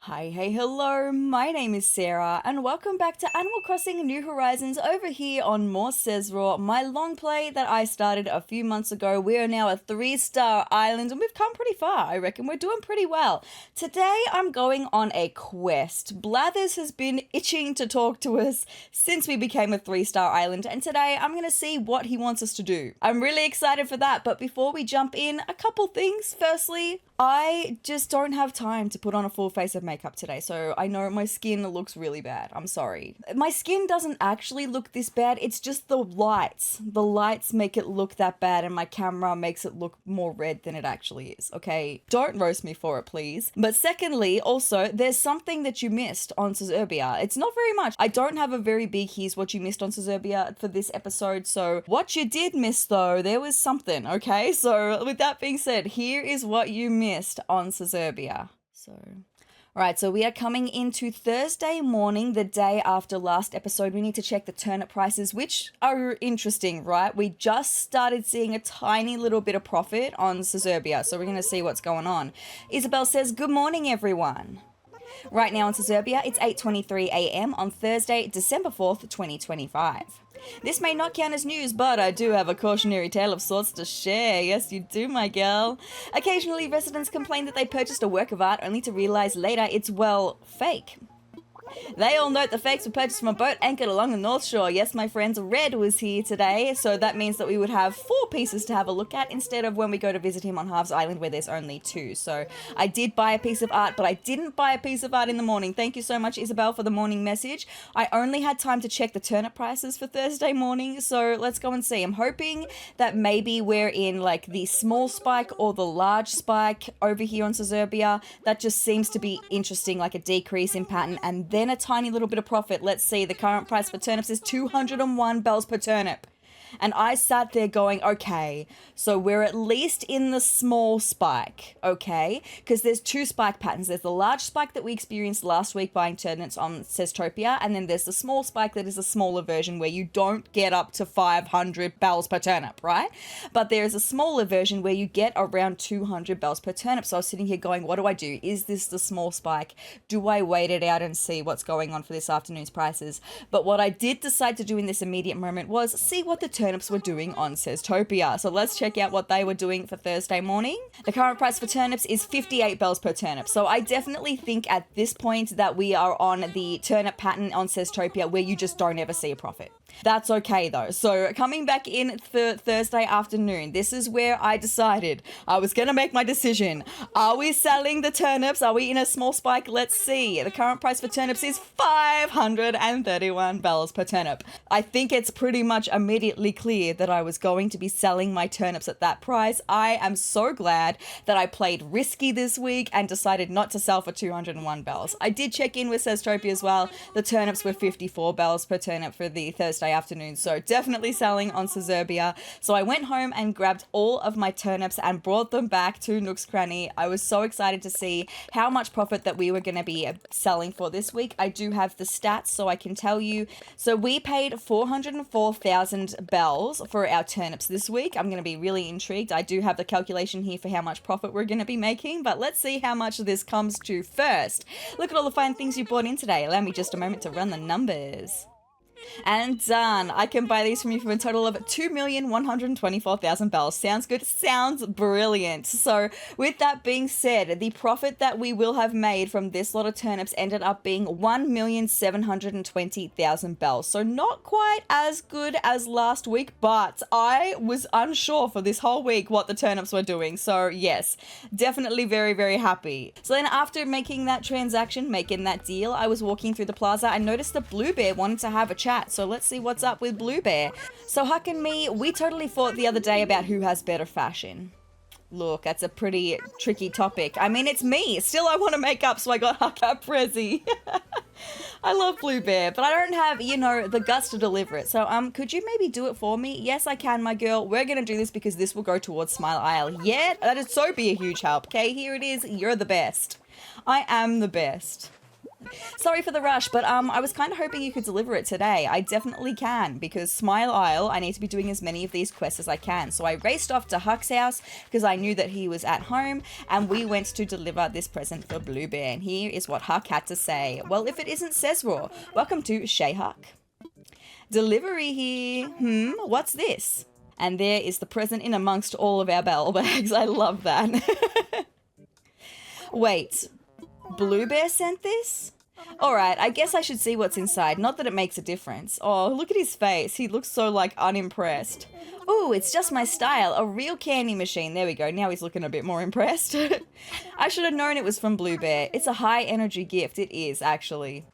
Hi, hey, hello, my name is Sarah, and welcome back to Animal Crossing New Horizons over here on More sezrawrr, my long play that I started a few months ago. We are now a 3-star island, and we've come pretty far. I reckon we're doing pretty well. Today, I'm going on a quest. Blathers has been itching to talk to us since we became a 3-star island, and today, I'm going to see what he wants us to do. I'm really excited for that, but before we jump in, a couple things. Firstly, I just don't have time to put on a full face of makeup today, so I know my skin looks really bad. I'm sorry. My skin doesn't actually look this bad, it's just the lights. The lights make it look that bad, and my camera makes it look more red than it actually is, okay? Don't roast me for it, please. But secondly, also, there's something that you missed on Sezurbia. It's not very much. I don't have a very big here's what you missed on Sezurbia for this episode, so what you did miss though, there was something, okay? So with that being said, here is what you missed on Sezurbia. Alright, so we are coming into Thursday morning, the day after last episode. We need to check the turnip prices, which are interesting, right? We just started seeing a tiny little bit of profit on Sezurbia, so we're going to see what's going on. Isabel says, good morning, everyone. Right now on Sezurbia, it's 8:23 a.m. on Thursday, December 4th, 2025. This may not count as news, but I do have a cautionary tale of sorts to share. Yes, you do, my girl. Occasionally, residents complain that they purchased a work of art only to realize later it's, well, fake. They all note the fakes were purchased from a boat anchored along the North Shore. Yes, my friends, Red was here today, so that means that we would have 4 pieces to have a look at instead of when we go to visit him on Harv's Island where there's only 2. So I did buy a piece of art, but I didn't buy a piece of art in the morning. Thank you so much, Isabel, for the morning message. I only had time to check the turnip prices for Thursday morning, so let's go and see. I'm hoping that maybe we're in like the small spike or the large spike over here on Sezurbia. That just seems to be interesting, like a decrease in pattern and then a tiny little bit of profit. Let's see, the current price for turnips is 201 bells per turnip. And I sat there going, okay, so we're at least in the small spike, okay? Because there's 2 spike patterns. There's the large spike that we experienced last week buying turnips on Sezurbia, and then there's the small spike that is a smaller version where you don't get up to 500 bells per turnip, right? But there is a smaller version where you get around 200 bells per turnip. So I was sitting here going, what do I do? Is this the small spike? Do I wait it out and see what's going on for this afternoon's prices? But what I did decide to do in this immediate moment was see what the turnips were doing on Sezurbia. So let's check out what they were doing for Thursday morning. The current price for turnips is 58 bells per turnip. So I definitely think at this point that we are on the turnip pattern on Sezurbia where you just don't ever see a profit. That's okay though. So coming back in for Thursday afternoon, this is where I decided I was going to make my decision. Are we selling the turnips? Are we in a small spike? Let's see. The current price for turnips is 531 bells per turnip. I think it's pretty much immediately clear that I was going to be selling my turnips at that price. I am so glad that I played risky this week and decided not to sell for 201 bells. I did check in with Sezurbia as well. The turnips were 54 bells per turnip for the Thursday afternoon, so definitely selling on Sezurbia. So I went home and grabbed all of my turnips and brought them back to Nook's cranny. I was so excited to see how much profit that we were going to be selling for this week. I do have the stats so I can tell you. So we paid 404,000 bells for our turnips this week. I'm going to be really intrigued. I do have the calculation here for how much profit we're going to be making, but let's see how much of this comes to first. Look at all the fine things you bought in today. Allow me just a moment to run the numbers. And done. I can buy these from you for a total of 2,124,000 bells. Sounds good? Sounds brilliant. So with that being said, the profit that we will have made from this lot of turnips ended up being 1,720,000 bells. So not quite as good as last week, but I was unsure for this whole week what the turnips were doing. So yes, definitely very, very happy. So then after making that transaction, making that deal, I was walking through the plaza and noticed that Blue Bear wanted to have a chat. So let's see what's up with Blue Bear. So Huck and me, we totally fought the other day about who has better fashion. Look, that's a pretty tricky topic. I mean, it's me. Still, I want to make up, so I got Huck a Prezi. I love Blue Bear, but I don't have, you know, the guts to deliver it. So, could you maybe do it for me? Yes, I can, my girl. We're going to do this because this will go towards Smile Isle. Yeah, that'd so be a huge help. Okay, here it is. You're the best. I am the best. Sorry for the rush, but I was kind of hoping you could deliver it today. I definitely can, because Smile Isle, I need to be doing as many of these quests as I can. So I raced off to Huck's house because I knew that he was at home, and we went to deliver this present for Blue Bear. And here is what Huck had to say. Well, if it isn't sezrawrr, welcome to Shay Huck. Delivery here. What's this? And there is the present in amongst all of our bell bags. I love that. Wait, Blue Bear sent this? Alright, I guess I should see what's inside. Not that it makes a difference. Oh, look at his face. He looks so, like, unimpressed. Ooh, it's just my style. A real candy machine. There we go. Now he's looking a bit more impressed. I should have known it was from Blue Bear. It's a high-energy gift. It is, actually.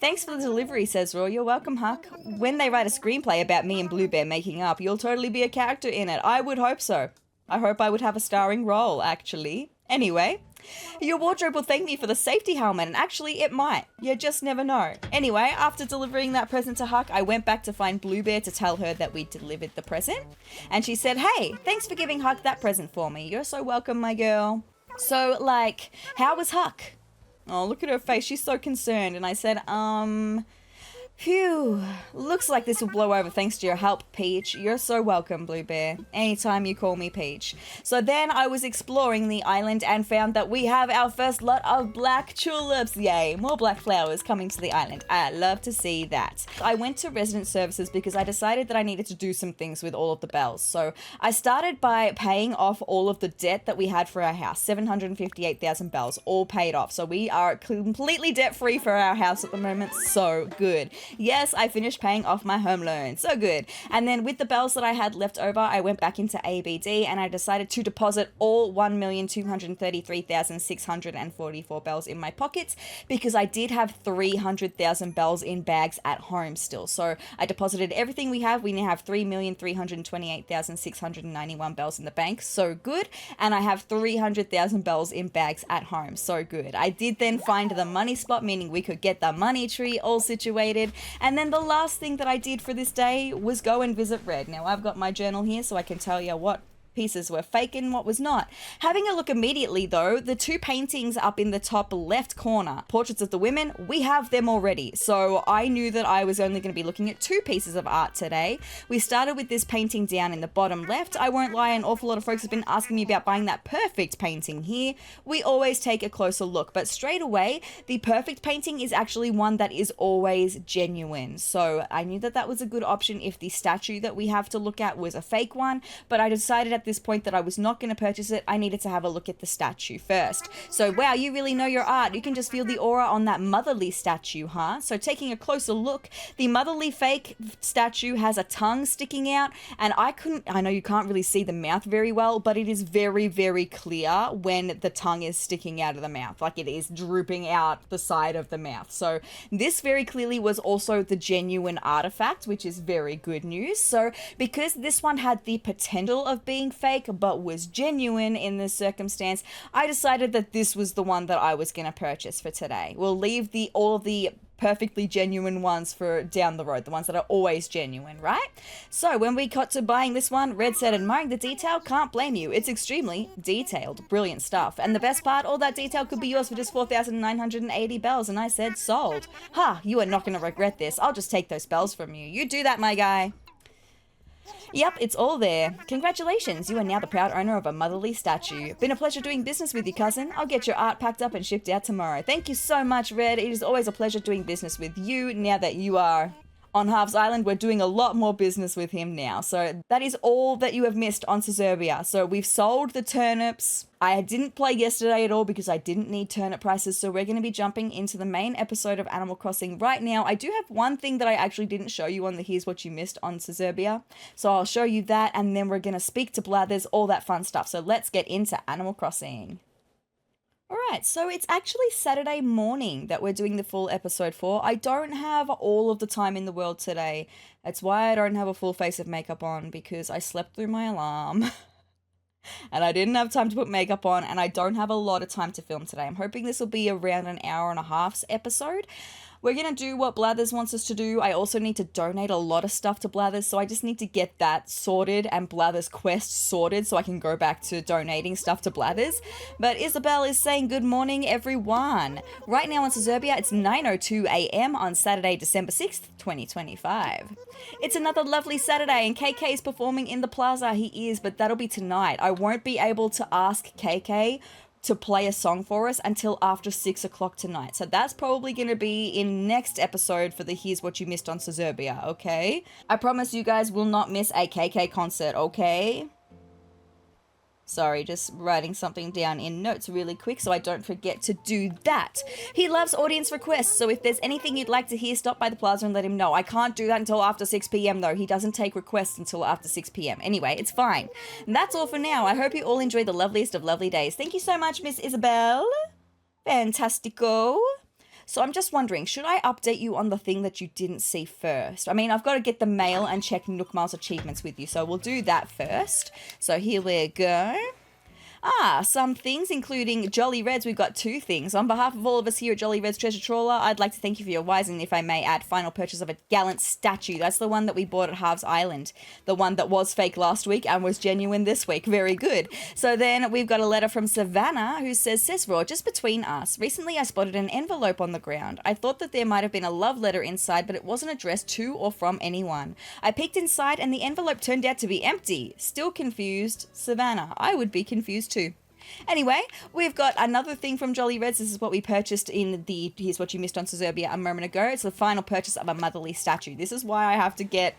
Thanks for the delivery, sezrawrr. You're welcome, Huck. When they write a screenplay about me and Blue Bear making up, you'll totally be a character in it. I would hope so. I hope I would have a starring role, actually. Anyway, your wardrobe will thank me for the safety helmet, and actually it might. You just never know. Anyway, after delivering that present to Huck, I went back to find Blue Bear to tell her that we delivered the present. And she said, hey, thanks for giving Huck that present for me. You're so welcome, my girl. So, like, how was Huck? Oh, look at her face. She's so concerned. And I said, phew, looks like this will blow over thanks to your help, Peach. You're so welcome, Blue Bear. Anytime you call me Peach. So then I was exploring the island and found that we have our first lot of black tulips. Yay, more black flowers coming to the island. I love to see that. I went to resident services because I decided that I needed to do some things with all of the bells. So I started by paying off all of the debt that we had for our house. 758,000 bells, all paid off. So we are completely debt-free for our house at the moment. So good. Yes, I finished paying off my home loan. So good. And then with the bells that I had left over, I went back into ABD and I decided to deposit all 1,233,644 bells in my pockets because I did have 300,000 bells in bags at home still. So I deposited everything we have. We now have 3,328,691 bells in the bank. So good. And I have 300,000 bells in bags at home. So good. I did then find the money spot, meaning we could get the money tree all situated. And then the last thing that I did for this day was go and visit Red. Now I've got my journal here so I can tell you what pieces were fake and what was not. Having a look immediately though, the two paintings up in the top left corner, portraits of the women, we have them already. So I knew that I was only going to be looking at two pieces of art today. We started with this painting down in the bottom left. I won't lie, an awful lot of folks have been asking me about buying that perfect painting here. We always take a closer look, but straight away, the perfect painting is actually one that is always genuine. So I knew that that was a good option if the statue that we have to look at was a fake one, but I decided at this point that I was not going to purchase it. I needed to have a look at the statue first. So wow, you really know your art. You can just feel the aura on that motherly statue, huh? So taking a closer look, the motherly fake statue has a tongue sticking out, and I know you can't really see the mouth very well, but it is very, very clear when the tongue is sticking out of the mouth, like it is drooping out the side of the mouth. So this very clearly was also the genuine artifact, which is very good news. So because this one had the potential of being fake but was genuine in this circumstance, I decided that this was the one that I was going to purchase for today. We'll leave all of the perfectly genuine ones for down the road, the ones that are always genuine, right? So when we got to buying this one, Red said, admiring the detail, can't blame you. It's extremely detailed. Brilliant stuff. And the best part, all that detail could be yours for just 4,980 bells. And I said, sold. Ha, you are not going to regret this. I'll just take those bells from you. You do that, my guy. Yep, it's all there. Congratulations, you are now the proud owner of a motherly statue. Been a pleasure doing business with you, cousin. I'll get your art packed up and shipped out tomorrow. Thank you so much, Red. It is always a pleasure doing business with you now that you are on Harv's Island. We're doing a lot more business with him now. So that is all that you have missed on Sezurbia. So we've sold the turnips. I didn't play yesterday at all because I didn't need turnip prices. So we're going to be jumping into the main episode of Animal Crossing right now. I do have one thing that I actually didn't show you on the Here's What You Missed on Sezurbia. So I'll show you that, and then we're going to speak to Blathers, all that fun stuff. So let's get into Animal Crossing. Alright, so it's actually Saturday morning that we're doing the full episode for. I don't have all of the time in the world today. That's why I don't have a full face of makeup on, because I slept through my alarm. And I didn't have time to put makeup on, and I don't have a lot of time to film today. I'm hoping this will be around an hour and a half's episode. We're going to do what Blathers wants us to do. I also need to donate a lot of stuff to Blathers, so I just need to get that sorted and Blathers quest sorted so I can go back to donating stuff to Blathers. But Isabel is saying good morning, everyone. Right now on Sezurbia, it's 9:02 a.m. on Saturday, December 6th, 2025. It's another lovely Saturday, and KK is performing in the plaza. He is, but that'll be tonight. I won't be able to ask KK to play a song for us until after 6 o'clock tonight. So that's probably going to be in next episode for the Here's What You Missed on Sezurbia, okay? I promise you guys will not miss a KK concert, okay? Sorry, just writing something down in notes really quick so I don't forget to do that. He loves audience requests, so if there's anything you'd like to hear, stop by the plaza and let him know. I can't do that until after 6 p.m. though. He doesn't take requests until after 6 p.m. Anyway, it's fine. And that's all for now. I hope you all enjoy the loveliest of lovely days. Thank you so much, Miss Isabel. Fantastico. So I'm just wondering, should I update you on the thing that you didn't see first? I mean, I've got to get the mail and check Nook Miles achievements with you, so we'll do that first. So here we go. Some things, including Jolly Reds. We've got 2 things. On behalf of all of us here at Jolly Red's Treasure Trawler, I'd like to thank you for your wise and, if I may add, final purchase of a gallant statue. That's the one that we bought at Harv's Island. The one that was fake last week and was genuine this week. Very good. So then we've got a letter from Savannah who says, "Sezrawrr, just between us. Recently I spotted an envelope on the ground. I thought that there might have been a love letter inside, but it wasn't addressed to or from anyone. I peeked inside and the envelope turned out to be empty. Still confused, Savannah." I would be confused too. Anyway, we've got another thing from Jolly Reds. This is what we purchased in the Here's What You Missed on Sezurbia a moment ago. It's the final purchase of a motherly statue. This is why I have to get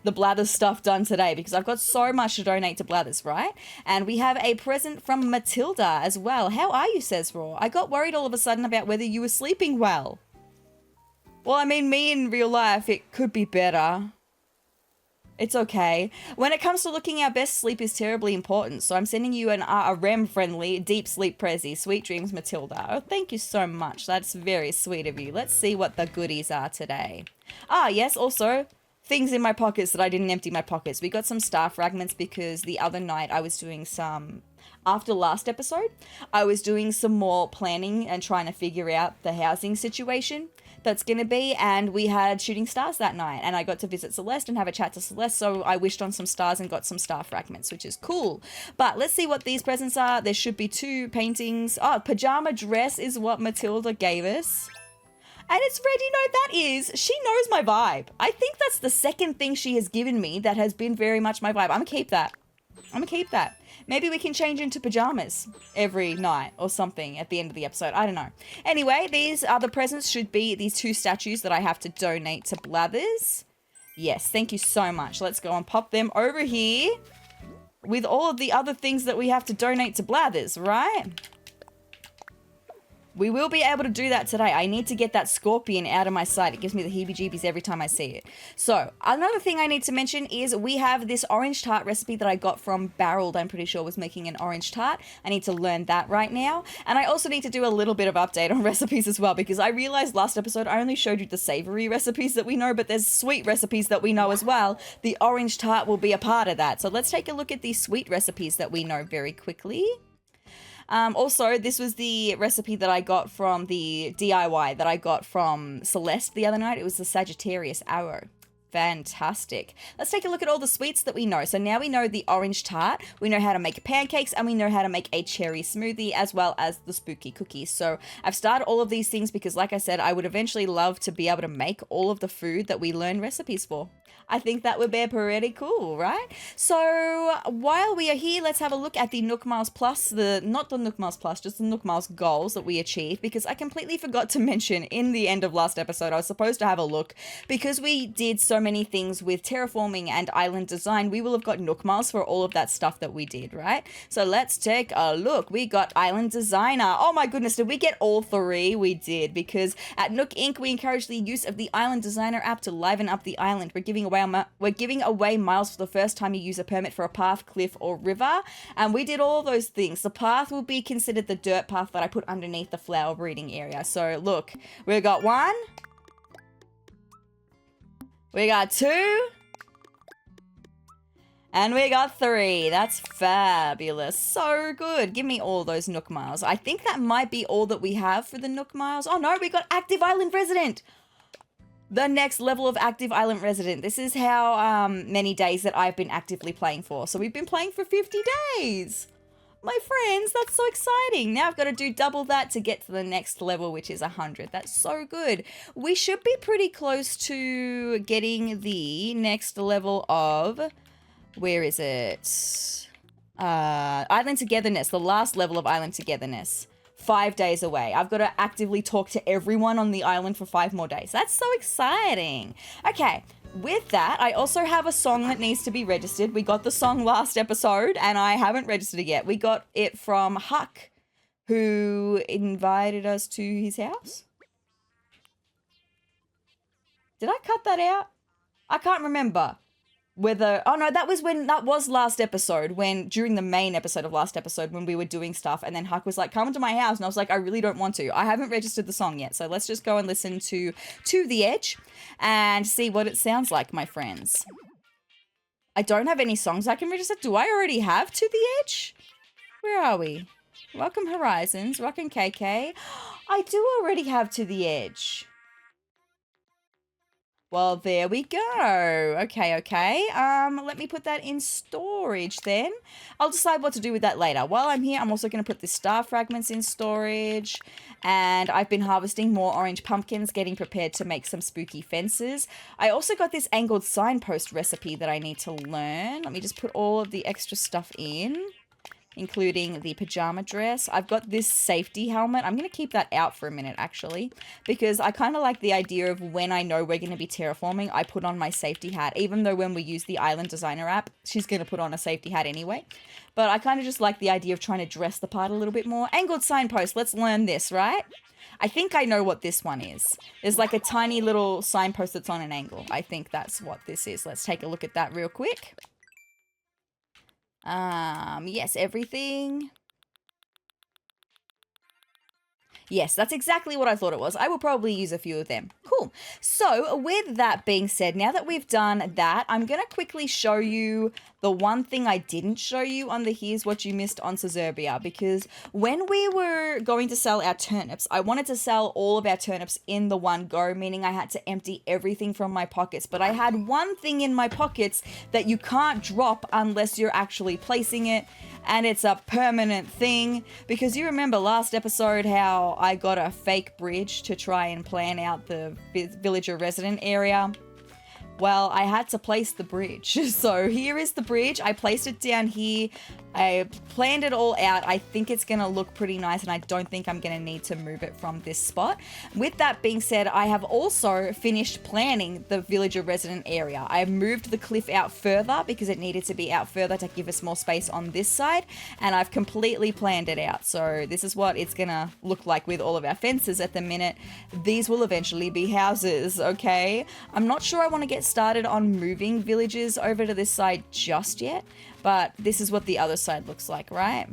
the Blathers stuff done today, because I've got so much to donate to Blathers, right? And we have a present from Matilda as well. How are you, Sezrawrr? I got worried all of a sudden about whether you were sleeping well. Well, I mean, me in real life, it could be better. It's okay. When it comes to looking our best, sleep is terribly important. So I'm sending you a REM-friendly deep sleep prezi. Sweet dreams, Matilda. Oh, thank you so much. That's very sweet of you. Let's see what the goodies are today. Yes, also things in my pockets that I didn't empty my pockets. We got some star fragments because the other night I was doing some... After last episode, I was doing some more planning and trying to figure out the housing situation that's going to be, and we had shooting stars that night, and I got to visit Celeste and have a chat to Celeste, so I wished on some stars and got some star fragments, which is cool. But let's see what these presents are. There should be 2 paintings. Pajama dress is what Matilda gave us. And it's red, you know, that is, she knows my vibe. I think that's the second thing she has given me that has been very much my vibe. I'm gonna keep that. Maybe we can change into pajamas every night or something at the end of the episode. I don't know. Anyway, these other presents should be these 2 statues that I have to donate to Blathers. Yes, thank you so much. Let's go and pop them over here with all of the other things that we have to donate to Blathers, right? We will be able to do that today. I need to get that scorpion out of my sight. It gives me the heebie-jeebies every time I see it. So, another thing I need to mention is we have this orange tart recipe that I got from Barreled. I'm pretty sure was making an orange tart. I need to learn that right now. And I also need to do a little bit of update on recipes as well, because I realized last episode I only showed you the savory recipes that we know, but there's sweet recipes that we know as well. The orange tart will be a part of that. So let's take a look at these sweet recipes that we know very quickly. Also, this was the recipe that I got from the DIY that I got from Celeste the other night. It was the Sagittarius arrow. Fantastic. Let's take a look at all the sweets that we know. So now we know the orange tart, we know how to make pancakes, and we know how to make a cherry smoothie, as well as the spooky cookies. So I've started all of these things because, like I said, I would eventually love to be able to make all of the food that we learn recipes for. I think that would be pretty cool, right? So while we are here, let's have a look at the Nook Miles Plus, not the Nook Miles Plus, just the Nook Miles goals that we achieved, because I completely forgot to mention in the end of last episode, I was supposed to have a look, because we did so many things with terraforming and island design, we will have got Nook Miles for all of that stuff that we did, right? So let's take a look. We got Island Designer. Oh my goodness, did we get all 3? We did, because at Nook Inc. we encourage the use of the Island Designer app to liven up the island. We're giving away miles for the first time you use a permit for a path, cliff, or river, and we did all those things. The path will be considered the dirt path that I put underneath the flower breeding area. So look, we got 1, we got 2, and we got 3. That's fabulous. So good. Give me all those Nook Miles. I think that might be all that we have for the Nook Miles. Oh no, we got Active Island Resident. The next level of active island resident. This is how many days that I've been actively playing for. So we've been playing for 50 days. My friends, that's so exciting. Now I've got to do double that to get to the next level, which is 100. That's so good. We should be pretty close to getting the next level of, where is it? Island Togetherness, the last level of Island Togetherness. 5 days away. I've got to actively talk to everyone on the island for 5 more days. That's so exciting. Okay. With that, I also have a song that needs to be registered. We got the song last episode and I haven't registered it yet. We got it from Huck, who invited us to his house. Did I cut that out? I can't remember whether... Oh no, that was last episode, when during the main episode of last episode when we were doing stuff, and then Huck was like, come to my house, and I was like, I really don't want to. I haven't registered the song yet, so let's just go and listen to the Edge and see what it sounds like, my friends. I don't have any songs I can register. Do I already have To the Edge? Where are we? Welcome Horizons, Rockin' KK. I do already have To the Edge. Well, there we go. Okay. Let me put that in storage then. I'll decide what to do with that later. While I'm here, I'm also going to put the star fragments in storage. And I've been harvesting more orange pumpkins, getting prepared to make some spooky fences. I also got this angled signpost recipe that I need to learn. Let me just put all of the extra stuff in, including the pajama dress. I've got this safety helmet. I'm going to keep that out for a minute, actually, because I kind of like the idea of when I know we're going to be terraforming, I put on my safety hat, even though when we use the Island Designer app, she's going to put on a safety hat anyway. But I kind of just like the idea of trying to dress the part a little bit more. Angled signpost. Let's learn this, right? I think I know what this one is. There's like a tiny little signpost that's on an angle. I think that's what this is. Let's take a look at that real quick. Yes, everything. Yes, that's exactly what I thought it was. I will probably use a few of them. Cool. So with that being said, now that we've done that, I'm going to quickly show you the one thing I didn't show you on the Here's What You Missed on Sezurbia, because when we were going to sell our turnips, I wanted to sell all of our turnips in the one go, meaning I had to empty everything from my pockets. But I had one thing in my pockets that you can't drop unless you're actually placing it, and it's a permanent thing, because you remember last episode how I got a fake bridge to try and plan out the villager resident area. Well, I had to place the bridge. So here is the bridge. I placed it down here. I planned it all out. I think it's going to look pretty nice, and I don't think I'm going to need to move it from this spot. With that being said, I have also finished planning the villager resident area. I moved the cliff out further because it needed to be out further to give us more space on this side, and I've completely planned it out. So this is what it's going to look like with all of our fences at the minute. These will eventually be houses, okay? I'm not sure I want to get started on moving villages over to this side just yet, but this is what the other side looks like, right?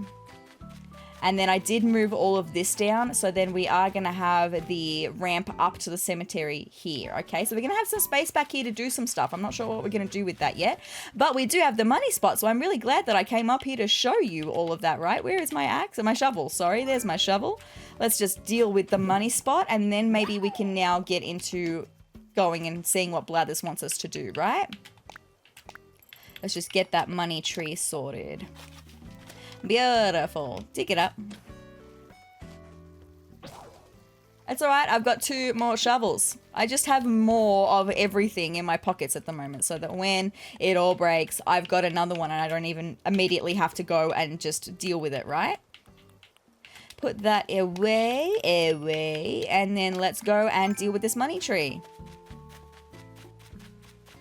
And then I did move all of this down, so then we are going to have the ramp up to the cemetery here, okay? So we're going to have some space back here to do some stuff. I'm not sure what we're going to do with that yet, but we do have the money spot, so I'm really glad that I came up here to show you all of that, right? Where is my axe? Or my shovel, sorry, there's my shovel. Let's just deal with the money spot, and then maybe we can now get into going and seeing what Blathers wants us to do, right? Let's just get that money tree sorted. Beautiful. Dig it up. That's alright, I've got 2 more shovels. I just have more of everything in my pockets at the moment, so that when it all breaks, I've got another one and I don't even immediately have to go and just deal with it, right? Put that away, and then let's go and deal with this money tree.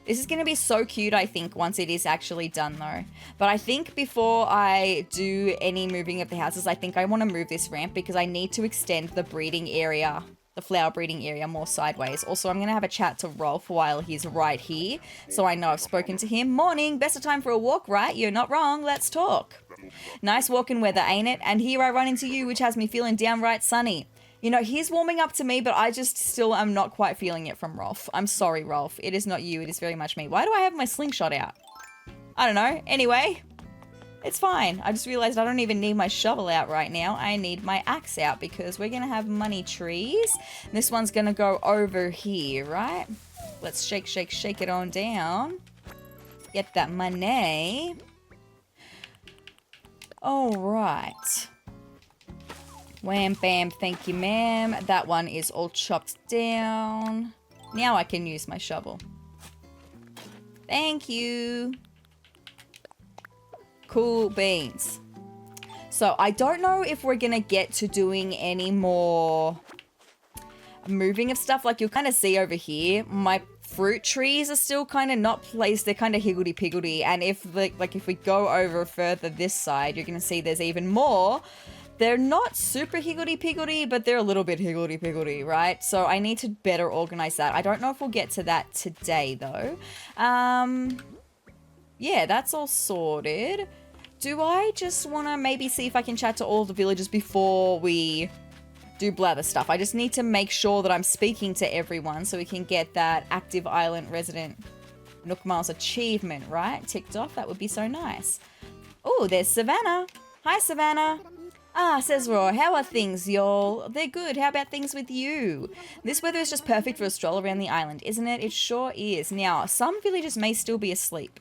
This is going to be so cute, I think, once it is actually done, though. But I think before I do any moving of the houses, I think I want to move this ramp because I need to extend the breeding area, the flower breeding area, more sideways. Also, I'm going to have a chat to Rolf while he's right here, so I know I've spoken to him. Morning, best of time for a walk, right? You're not wrong. Let's talk. Nice walking weather, ain't it? And here I run into you, which has me feeling downright sunny. You know, he's warming up to me, but I just still am not quite feeling it from Rolf. I'm sorry, Rolf. It is not you. It is very much me. Why do I have my slingshot out? I don't know. Anyway, it's fine. I just realized I don't even need my shovel out right now. I need my axe out because we're going to have money trees. This one's going to go over here, right? Let's shake, shake, shake it on down. Get that money. All right. Wham, bam, thank you, ma'am. That one is all chopped down. Now I can use my shovel. Thank you. Cool beans. So I don't know if we're gonna get to doing any more moving of stuff. Like you'll kind of see over here, my fruit trees are still kind of not placed. They're kind of higgledy-piggledy. And if if we go over further this side, you're gonna see there's even more. They're not super higgledy-piggledy, but they're a little bit higgledy-piggledy, right? So I need to better organize that. I don't know if we'll get to that today, though. Yeah, that's all sorted. Do I just want to maybe see if I can chat to all the villagers before we do blather stuff? I just need to make sure that I'm speaking to everyone so we can get that active island resident Nook Miles achievement, right? Ticked off. That would be so nice. Oh, there's Savannah. Hi, Savannah. Ah, sezrawrr, how are things, y'all? They're good. How about things with you? This weather is just perfect for a stroll around the island, isn't it? It sure is. Now, some villagers may still be asleep.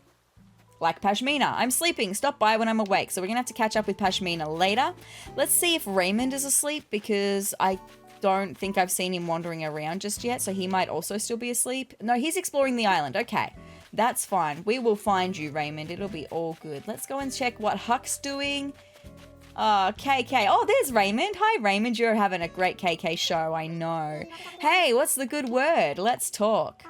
Like Pashmina. I'm sleeping. Stop by when I'm awake. So we're going to have to catch up with Pashmina later. Let's see if Raymond is asleep because I don't think I've seen him wandering around just yet. So he might also still be asleep. No, he's exploring the island. Okay. That's fine. We will find you, Raymond. It'll be all good. Let's go and check what Huck's doing. KK. Oh, there's Raymond. Hi, Raymond. You're having a great KK show, I know. Hey, what's the good word? Let's talk.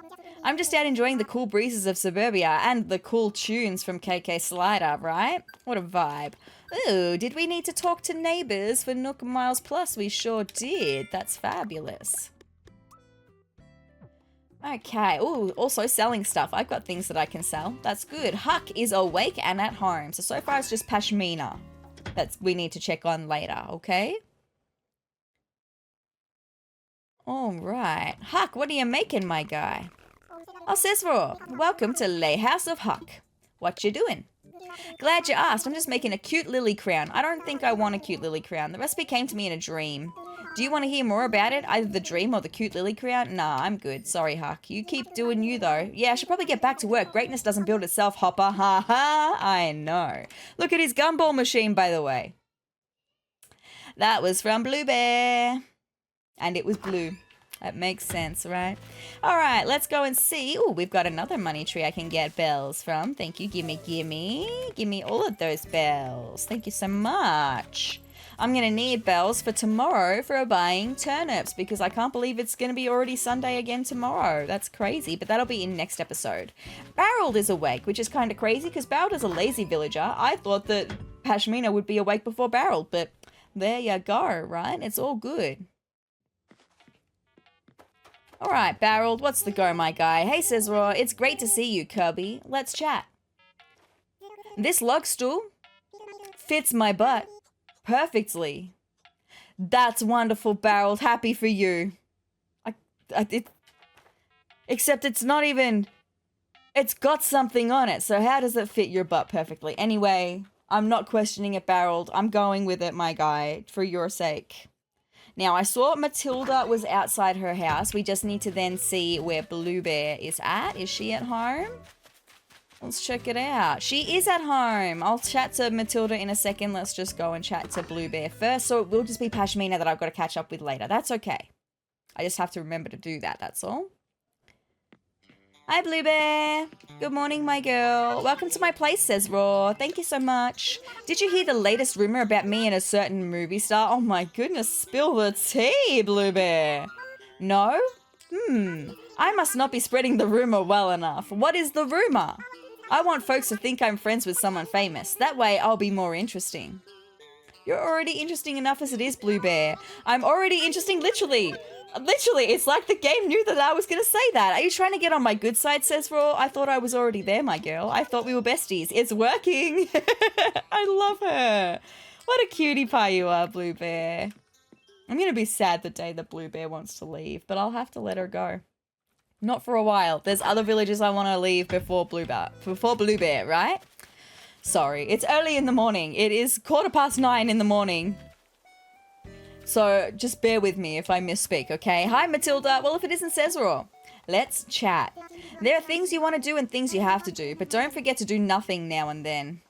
I'm just out enjoying the cool breezes of Sezurbia and the cool tunes from KK Slider, right? What a vibe. Ooh, did we need to talk to neighbors for Nook Miles Plus? We sure did. That's fabulous. Okay. Ooh, also selling stuff. I've got things that I can sell. That's good. Huck is awake and at home. So far it's just Pashmina. We need to check on later, okay? All right. Huck, what are you making, my guy? Oh, sezrawrr, welcome to Lay House of Huck. What you doing? Glad you asked. I'm just making a cute lily crown. I don't think I want a cute lily crown. The recipe came to me in a dream. Do you want to hear more about it? Either the dream or the cute lily crown? Nah, I'm good. Sorry, Huck. You keep doing you, though. Yeah, I should probably get back to work. Greatness doesn't build itself, Hopper. Ha ha. I know. Look at his gumball machine, by the way. That was from Blue Bear. And it was blue. That makes sense, right? All right, let's go and see. Oh, we've got another money tree I can get bells from. Thank you. Gimme, gimme. Give me all of those bells. Thank you so much. I'm going to need bells for tomorrow for buying turnips because I can't believe it's going to be already Sunday again tomorrow. That's crazy, but that'll be in next episode. Barreled is awake, which is kind of crazy because Barreled is a lazy villager. I thought that Pashmina would be awake before Barreled, but there you go, right? It's all good. All right, Barreled, what's the go, my guy? Hey, sezrawrr, it's great to see you, Kirby. Let's chat. This log stool fits my butt perfectly. That's wonderful, Barreled. Happy for you. Except it's not even... It's got something on it, so how does it fit your butt perfectly? Anyway, I'm not questioning it, Barreled. I'm going with it, my guy, for your sake. Now, I saw Matilda was outside her house. We just need to then see where Blue Bear is at. Is she at home? Let's check it out. She is at home. I'll chat to Matilda in a second. Let's just go and chat to Blue Bear first. So it will just be Pashmina that I've got to catch up with later. That's okay. I just have to remember to do that, that's all. Hi, Blue Bear. Good morning, my girl. Welcome to my place, sezrawrr. Thank you so much. Did you hear the latest rumor about me and a certain movie star? Oh my goodness, spill the tea, Blue Bear. No? I must not be spreading the rumor well enough. What is the rumor? I want folks to think I'm friends with someone famous. That way I'll be more interesting. You're already interesting enough as it is, Blue Bear. I'm already interesting, literally. Literally, it's like the game knew that I was going to say that. Are you trying to get on my good side, sezrawrr? I thought I was already there, my girl. I thought we were besties. It's working. I love her. What a cutie pie you are, Blue Bear. I'm going to be sad the day that Blue Bear wants to leave, but I'll have to let her go. Not for a while. There's other villages I want to leave before Blue Bear, right? Sorry, it's early in the morning. It is 9:15 in the morning. So just bear with me if I misspeak, okay? Hi, Matilda. Well, if it isn't sezrawrr. Let's chat. There are things you want to do and things you have to do, but don't forget to do nothing now and then.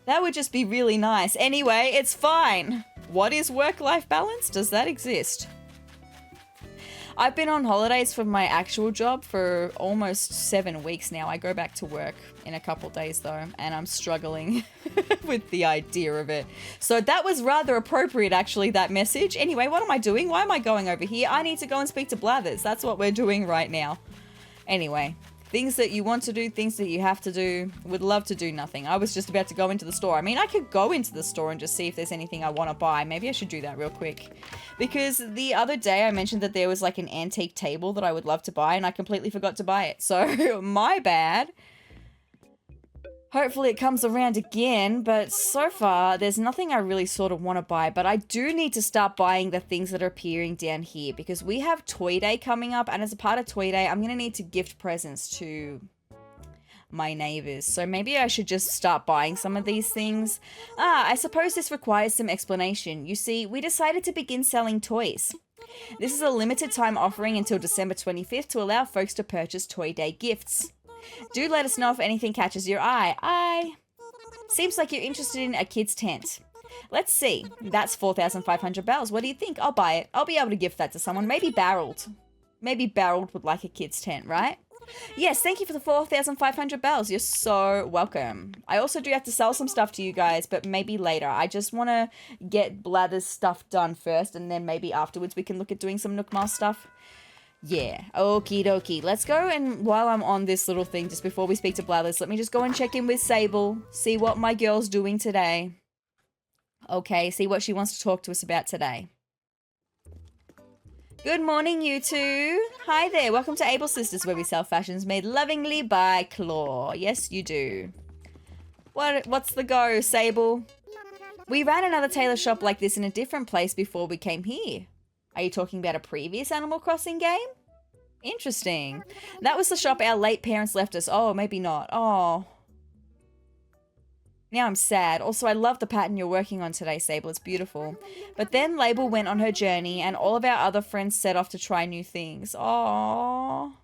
That would just be really nice. Anyway, it's fine. What is work-life balance? Does that exist? I've been on holidays from my actual job for almost 7 weeks now. I go back to work in a couple days though, and I'm struggling with the idea of it. So that was rather appropriate actually, that message. Anyway, what am I doing? Why am I going over here? I need to go and speak to Blathers. That's what we're doing right now. Anyway, things that you want to do, things that you have to do. Would love to do nothing. I was just about to go into the store. I mean, I could go into the store and just see if there's anything I want to buy. Maybe I should do that real quick. Because the other day I mentioned that there was like an antique table that I would love to buy and I completely forgot to buy it. So, my bad. Hopefully it comes around again, but so far there's nothing I really sort of want to buy, but I do need to start buying the things that are appearing down here because we have Toy Day coming up, and as a part of Toy Day, I'm going to need to gift presents to my neighbors. So maybe I should just start buying some of these things. I suppose this requires some explanation. You see, we decided to begin selling toys. This is a limited time offering until December 25th to allow folks to purchase Toy Day gifts. Do let us know if anything catches your eye. Seems like you're interested in a kid's tent. Let's see. That's 4,500 bells. What do you think? I'll buy it. I'll be able to gift that to someone. Maybe Barreled. Maybe Barreled would like a kid's tent, right? Yes, thank you for the 4,500 bells. You're so welcome. I also do have to sell some stuff to you guys, but maybe later. I just want to get Blathers stuff done first, and then maybe afterwards we can look at doing some Nook Mile stuff. Yeah, okie dokie. Let's go, and while I'm on this little thing, just before we speak to Blathers, let me just go and check in with Sable, see what my girl's doing today. Okay, see what she wants to talk to us about today. Good morning, you two. Hi there, welcome to Able Sisters, where we sell fashions made lovingly by Claw. Yes, you do. What's the go, Sable? We ran another tailor shop like this in a different place before we came here. Are you talking about a previous Animal Crossing game? Interesting. That was the shop our late parents left us. Oh, maybe not. Oh. Now I'm sad. Also, I love the pattern you're working on today, Sable. It's beautiful. But then Label went on her journey and all of our other friends set off to try new things. Oh.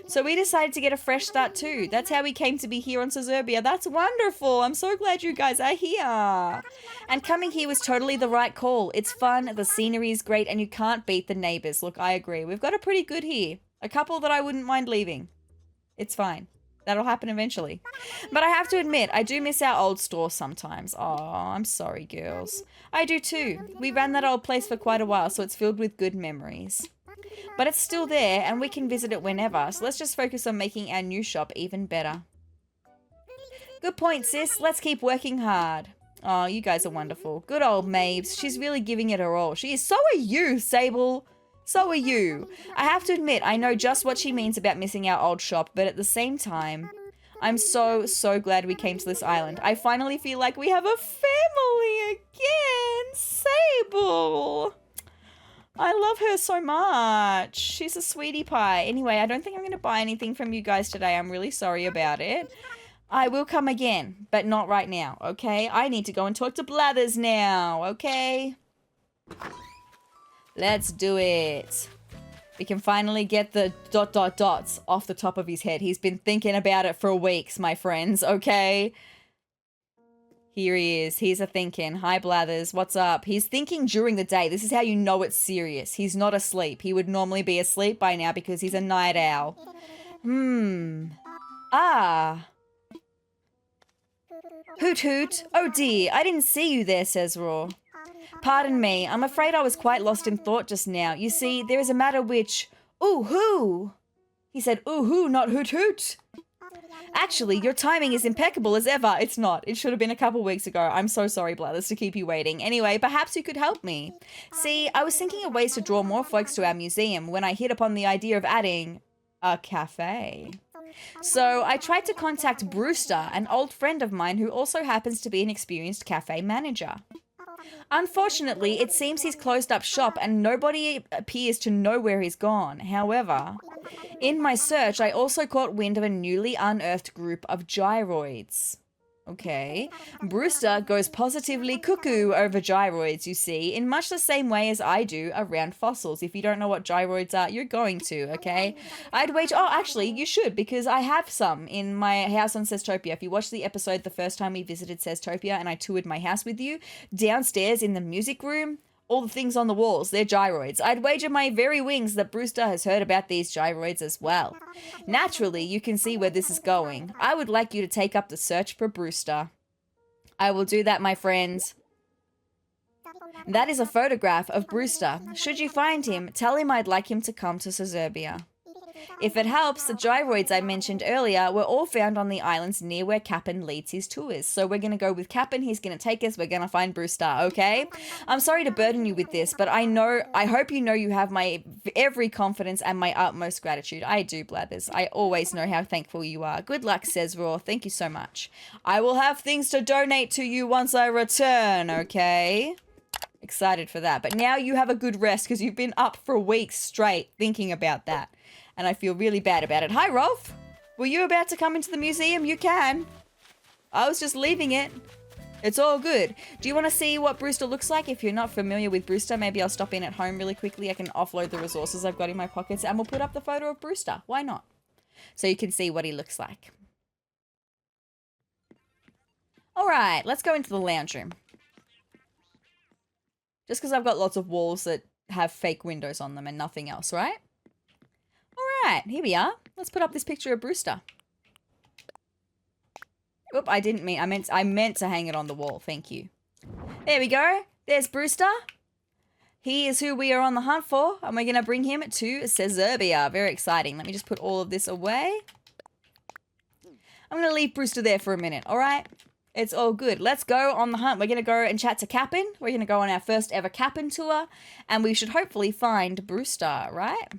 So we decided to get a fresh start too. That's how we came to be here on Sezurbia. That's wonderful. I'm so glad you guys are here. And coming here was totally the right call. It's fun, the scenery is great, and you can't beat the neighbors. Look, I agree. We've got a pretty good here. A couple that I wouldn't mind leaving. It's fine. That'll happen eventually. But I have to admit, I do miss our old store sometimes. Oh, I'm sorry, girls. I do too. We ran that old place for quite a while, so it's filled with good memories. But it's still there, and we can visit it whenever, so let's just focus on making our new shop even better. Good point, sis. Let's keep working hard. Oh, you guys are wonderful. Good old Mabes. She's really giving it her all. She is. So are you, Sable. So are you. I have to admit, I know just what she means about missing our old shop, but at the same time, I'm so glad we came to this island. I finally feel like we have a family again. Sable. I love her so much. She's a sweetie pie. Anyway, I don't think I'm going to buy anything from you guys today. I'm really sorry about it. I will come again, but not right now, okay? I need to go and talk to Blathers now, okay? Let's do it. We can finally get the ... dots off the top of his head. He's been thinking about it for weeks, my friends, okay? Here he is. He's a-thinking. Hi, Blathers. What's up? He's thinking during the day. This is how you know it's serious. He's not asleep. He would normally be asleep by now because he's a night owl. Ah. Hoot hoot. Oh dear, I didn't see you there, sezrawrr. Pardon me. I'm afraid I was quite lost in thought just now. You see, there is a matter which... Ooh-hoo. He said ooh-hoo, not hoot-hoot. Actually, your timing is impeccable as ever. It's not. It should have been a couple weeks ago. I'm so sorry, Blathers, to keep you waiting. Anyway, perhaps you could help me. See, I was thinking of ways to draw more folks to our museum when I hit upon the idea of adding a cafe. So I tried to contact Brewster, an old friend of mine who also happens to be an experienced cafe manager. Unfortunately, it seems he's closed up shop and nobody appears to know where he's gone. However, in my search, I also caught wind of a newly unearthed group of gyroids. Okay. Brewster goes positively cuckoo over gyroids, you see, in much the same way as I do around fossils. If you don't know what gyroids are, you're going to, okay? I'd wager... Oh, actually, you should, because I have some in my house on Sezurbia. If you watched the episode the first time we visited Sezurbia and I toured my house with you, downstairs in the music room, all the things on the walls, they're gyroids. I'd wager my very wings that Brewster has heard about these gyroids as well. Naturally, you can see where this is going. I would like you to take up the search for Brewster. I will do that, my friends. That is a photograph of Brewster. Should you find him, tell him I'd like him to come to Sezurbia. If it helps, the gyroids I mentioned earlier were all found on the islands near where Kapp'n leads his tours. So we're going to go with Kapp'n. He's going to take us. We're going to find Brewster, okay? I'm sorry to burden you with this, but I hope you know you have my every confidence and my utmost gratitude. I do, Blathers. I always know how thankful you are. Good luck, sezrawrr. Thank you so much. I will have things to donate to you once I return, okay? Excited for that. But now you have a good rest because you've been up for weeks straight thinking about that. And I feel really bad about it. Hi, Rolf. Were you about to come into the museum? You can. I was just leaving it. It's all good. Do you want to see what Brewster looks like? If you're not familiar with Brewster, maybe I'll stop in at home really quickly. I can offload the resources I've got in my pockets and we'll put up the photo of Brewster. Why not? So you can see what he looks like. All right, let's go into the lounge room. Just because I've got lots of walls that have fake windows on them and nothing else, right? All right, here we are. Let's put up this picture of Brewster. Oop, I didn't mean, I meant to hang it on the wall. Thank you. There we go. There's Brewster. He is who we are on the hunt for, and we're going to bring him to Sezurbia. Very exciting. Let me just put all of this away. I'm going to leave Brewster there for a minute, all right? It's all good. Let's go on the hunt. We're going to go and chat to Kapp'n. We're going to go on our first ever Kapp'n tour, and we should hopefully find Brewster, right?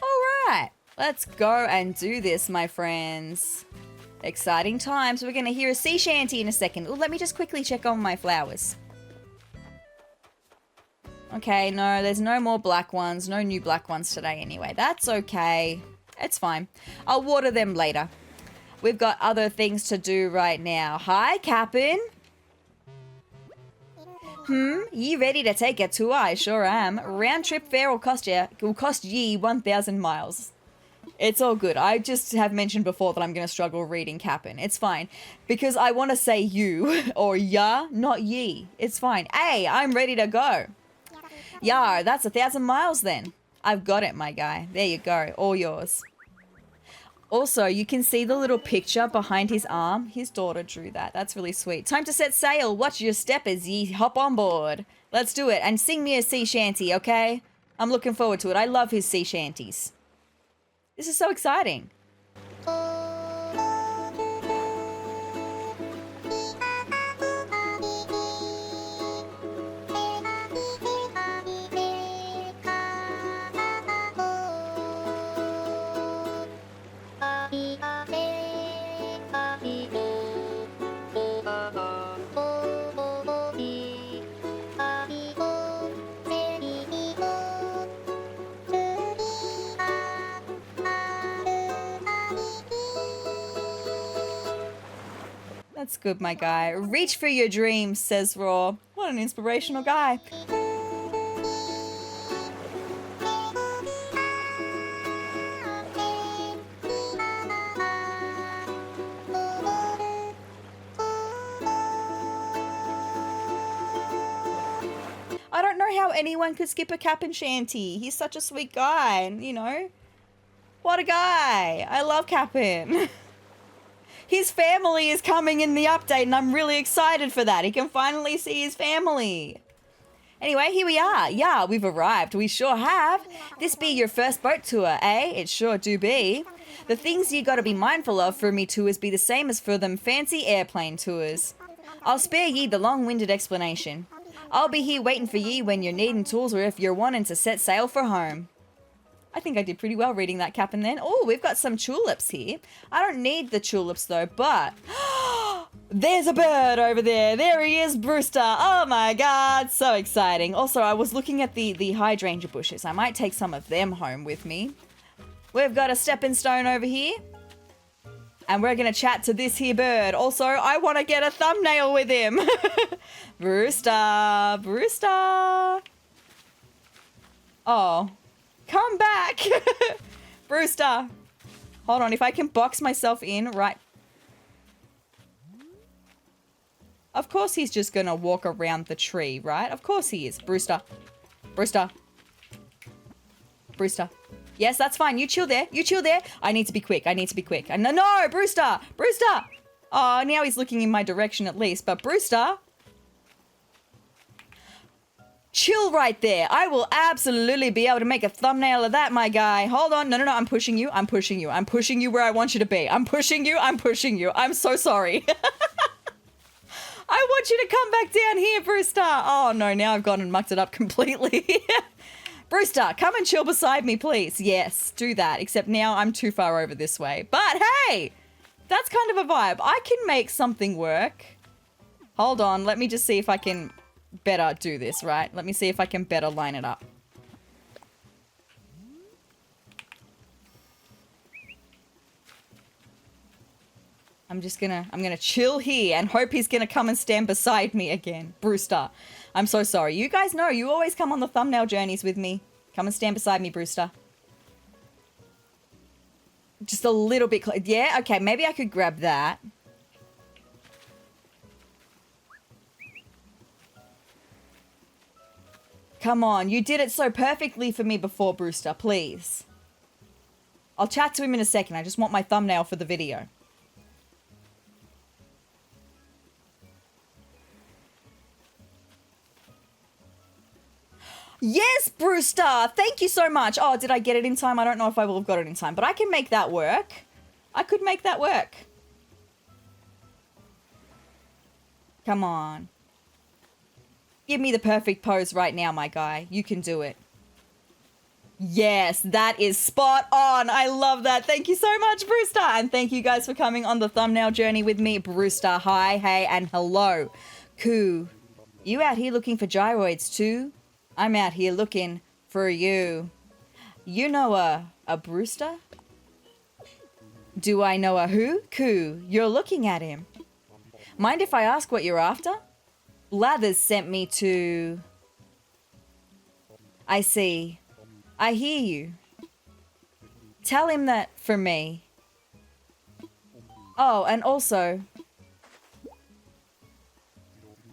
Alright, let's go and do this, my friends. Exciting times. We're going to hear a sea shanty in a second. Oh, let me just quickly check on my flowers. Okay, no, there's no more black ones. No new black ones today anyway. That's okay. It's fine. I'll water them later. We've got other things to do right now. Hi, Kapp'n. Ye ready to take a tour? I sure am. Round trip fare will cost ye 1,000 miles. It's all good. I just have mentioned before that I'm going to struggle reading Kapp'n. It's fine. Because I want to say you or ya, not ye. It's fine. Hey, I'm ready to go. Yar, that's 1,000 miles then. I've got it, my guy. There you go. All yours. Also, you can see the little picture behind his arm. His daughter drew that. That's really sweet. Time to set sail. Watch your step as ye hop on board. Let's do it. And sing me a sea shanty, okay? I'm looking forward to it. I love his sea shanties. This is so exciting. That's good, my guy. Reach for your dreams, sezrawrr. What an inspirational guy. I don't know how anyone could skip a Kapp'n shanty. He's such a sweet guy, and you know, what a guy. I love Kapp'n. His family is coming in the update, and I'm really excited for that. He can finally see his family. Anyway, here we are. Yeah, we've arrived. We sure have. This be your first boat tour, eh? It sure do be. The things you gotta be mindful of for me tours be the same as for them fancy airplane tours. I'll spare ye the long-winded explanation. I'll be here waiting for ye when you're needing tools or if you're wanting to set sail for home. I think I did pretty well reading that, Kapp'n, then. Oh, we've got some tulips here. I don't need the tulips, though, but... There's a bird over there. There he is, Brewster. Oh my god, so exciting. Also, I was looking at the hydrangea bushes. I might take some of them home with me. We've got a stepping stone over here. And we're going to chat to this here bird. Also, I want to get a thumbnail with him. Brewster, Brewster. Oh, come back. Brewster. Hold on, if I can box myself in right. Of course he's just gonna walk around the tree, right? Of course he is. Brewster. Brewster. Brewster. Yes, that's fine. You chill there. You chill there. I need to be quick. I need to be quick. No, no, Brewster. Brewster. Oh, now he's looking in my direction at least. But Brewster. Chill right there. I will absolutely be able to make a thumbnail of that, my guy. Hold on. No, no, no. I'm pushing you. I'm pushing you. I'm pushing you where I want you to be. I'm pushing you. I'm pushing you. I'm so sorry. I want you to come back down here, Brewster. Oh, no. Now I've gone and mucked it up completely. Brewster, come and chill beside me, please. Yes, do that. Except now I'm too far over this way. But hey, that's kind of a vibe. I can make something work. Hold on. Let me just see if I can better do this, right? Let me see if I can better line it up. I'm gonna chill here and hope he's gonna come and stand beside me again. Brewster, I'm so sorry. You guys know you always come on the thumbnail journeys with me. Come and stand beside me, Brewster. Just a little bit yeah, okay, maybe I could grab that. Come on, you did it so perfectly for me before, Brewster, please. I'll chat to him in a second. I just want my thumbnail for the video. Yes, Brewster! Thank you so much. Oh, did I get it in time? I don't know if I will have got it in time, but I can make that work. I could make that work. Come on. Give me the perfect pose right now, my guy. You can do it. Yes, that is spot on. I love that. Thank you so much, Brewster. And thank you guys for coming on the thumbnail journey with me. Brewster, hi, hey, and hello. Coo. You out here looking for gyroids too? I'm out here looking for you. You know a Brewster? Do I know a who? Coo, you're looking at him. Mind if I ask what you're after? Blathers sent me to... I see. I hear you. Tell him that for me. Oh, and also...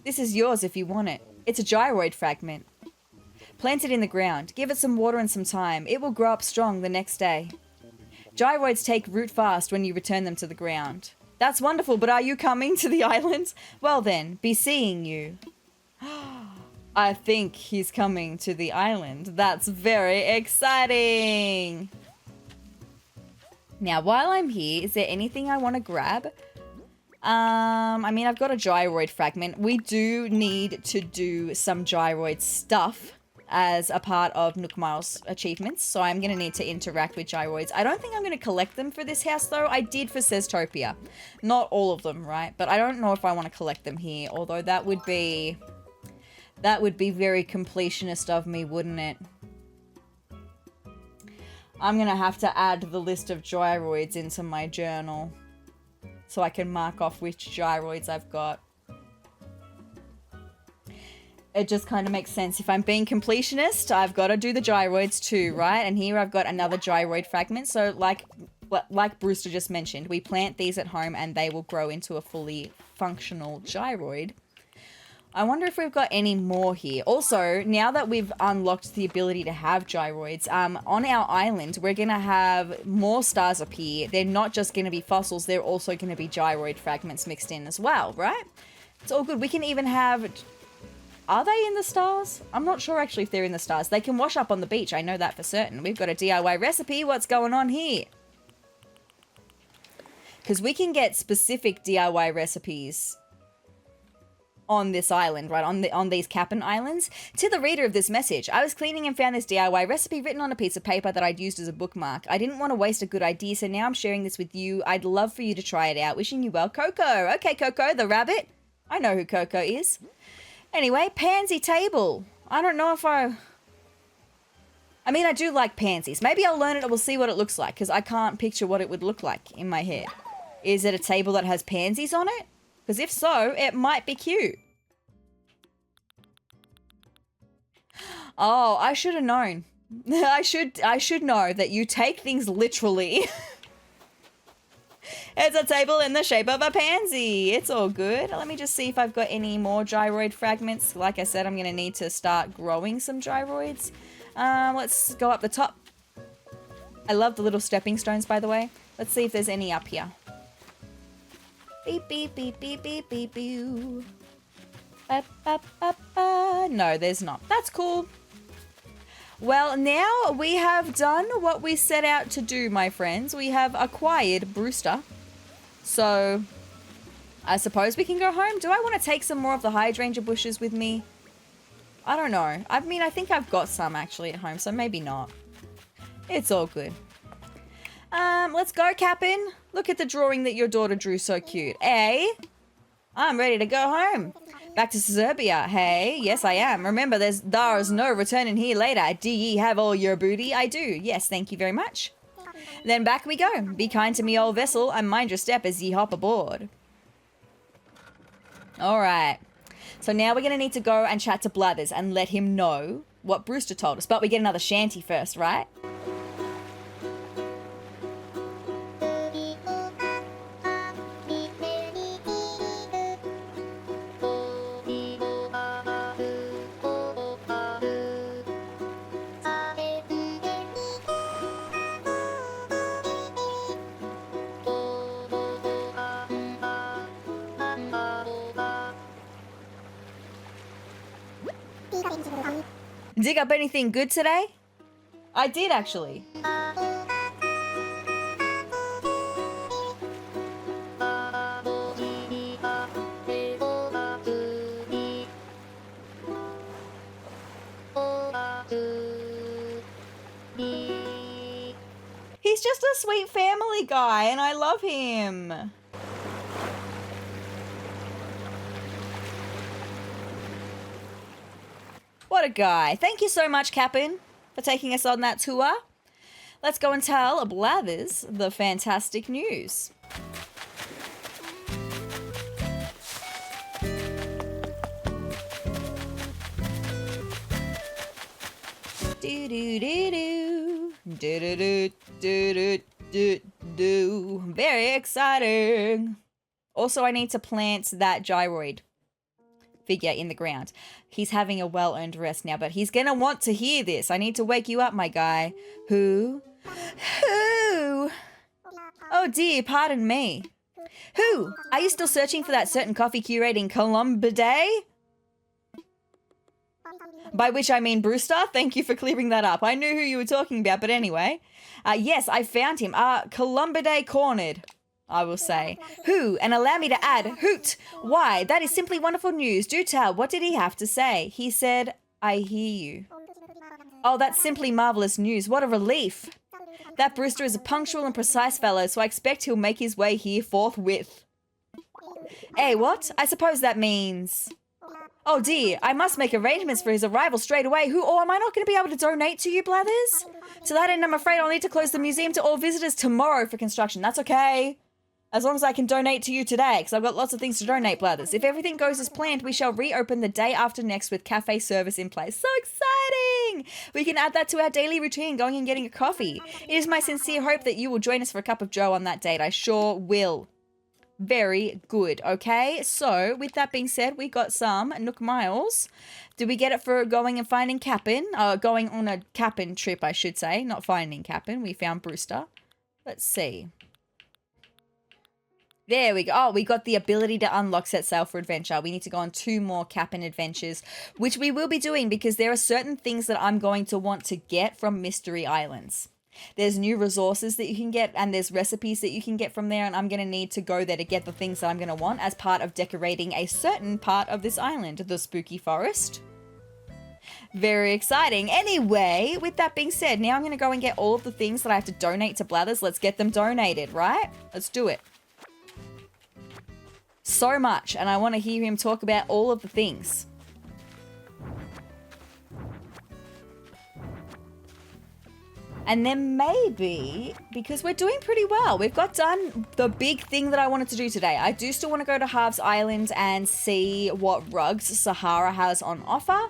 This is yours if you want it. It's a gyroid fragment. Plant it in the ground. Give it some water and some time. It will grow up strong the next day. Gyroids take root fast when you return them to the ground. That's wonderful, but are you coming to the island? Well then, be seeing you. I think he's coming to the island. That's very exciting. Now, while I'm here, is there anything I want to grab? I mean, I've got a gyroid fragment. We do need to do some gyroid stuff as a part of Nook Miles achievements, so I'm going to need to interact with gyroids. I don't think I'm going to collect them for this house, though. I did for Sezurbia. Not all of them, right? But I don't know if I want to collect them here, although that would be very completionist of me, wouldn't it? I'm going to have to add the list of gyroids into my journal so I can mark off which gyroids I've got. It just kind of makes sense. If I'm being completionist, I've got to do the gyroids too, right? And here I've got another gyroid fragment. So like Brewster just mentioned, we plant these at home and they will grow into a fully functional gyroid. I wonder if we've got any more here. Also, now that we've unlocked the ability to have gyroids, on our island, we're going to have more stars appear. They're not just going to be fossils, they're also going to be gyroid fragments mixed in as well, right? It's all good. We can even have... Are they in the stars? I'm not sure actually if they're in the stars. They can wash up on the beach. I know that for certain. We've got a DIY recipe. What's going on here? Because we can get specific DIY recipes on this island, right, on these Kapp'n Islands. To the reader of this message, I was cleaning and found this DIY recipe written on a piece of paper that I'd used as a bookmark. I didn't want to waste a good idea, so now I'm sharing this with you. I'd love for you to try it out. Wishing you well, Coco. Okay, Coco, the rabbit. I know who Coco is. Anyway, pansy table. I don't know if I mean, I do like pansies. Maybe I'll learn it and we'll see what it looks like, because I can't picture what it would look like in my head. Is it a table that has pansies on it? Because if so, it might be cute. Oh, I should have known. I should know that you take things literally. It's a table in the shape of a pansy. It's all good. Let me just see if I've got any more gyroid fragments. Like I said, I'm going to need to start growing some gyroids. Let's go up the top. I love the little stepping stones, by the way. Let's see if there's any up here. Beep, beep, beep, beep, beep, beep, beep. Ba, ba, ba, ba. No, there's not. That's cool. Well, now we have done what we set out to do, my friends. We have acquired Brewster. So, I suppose we can go home. Do I want to take some more of the hydrangea bushes with me? I don't know. I mean, I think I've got some actually at home, so maybe not. It's all good. Let's go, Kapp'n. Look at the drawing that your daughter drew, so cute. Eh? I'm ready to go home. Back to Sezurbia. Hey, yes I am. Remember, there's no returning here later. Do ye have all your booty? I do. Yes, thank you very much. Then back we go. Be kind to me, old vessel, and mind your step as ye hop aboard. All right. So now we're going to need to go and chat to Blathers and let him know what Brewster told us. But we get another shanty first, right? Dig up anything good today? I did, actually. He's just a sweet family guy, and I love him. What a guy. Thank you so much, Kapp'n, for taking us on that tour. Let's go and tell Blathers the fantastic news. Do-do-do-do. Do-do-do-do-do-do. Very exciting. Also, I need to plant that gyroid figure in the ground. He's having a well-earned rest now, but he's gonna want to hear this. I need to wake you up, my guy. Who? Oh dear, pardon me. Who? Are you still searching for that certain coffee curate in Colombidae? By which I mean Brewster. Thank you for clearing that up. I knew who you were talking about, but anyway. Yes, I found him. Colombidae cornered, I will say. Who? And allow me to add, hoot. Why? That is simply wonderful news. Do tell. What did he have to say? He said, I hear you. Oh, that's simply marvelous news. What a relief. That Brewster is a punctual and precise fellow, so I expect he'll make his way here forthwith. Eh, what? I suppose that means... Oh dear, I must make arrangements for his arrival straight away. Who? Oh, am I not going to be able to donate to you, Blathers? To that end, I'm afraid I'll need to close the museum to all visitors tomorrow for construction. That's okay. As long as I can donate to you today, because I've got lots of things to donate, Blathers. If everything goes as planned, we shall reopen the day after next with cafe service in place. So exciting! We can add that to our daily routine, going and getting a coffee. It is my sincere hope that you will join us for a cup of joe on that date. I sure will. Very good, okay? So, with that being said, we got some Nook Miles. Did we get it for going and finding Kapp'n? Going on a Kapp'n trip, I should say. Not finding Kapp'n. We found Brewster. Let's see. There we go. Oh, we got the ability to unlock set sail for adventure. We need to go on 2 more Kapp'n adventures, which we will be doing because there are certain things that I'm going to want to get from Mystery Islands. There's new resources that you can get, and there's recipes that you can get from there, and I'm going to need to go there to get the things that I'm going to want as part of decorating a certain part of this island, the spooky forest. Very exciting. Anyway, with that being said, now I'm going to go and get all of the things that I have to donate to Blathers. Let's get them donated, right? Let's do it. So much, and I want to hear him talk about all of the things. And then maybe, because we're doing pretty well, we've got done the big thing that I wanted to do today. I do still want to go to Harv's Island and see what rugs Sahara has on offer.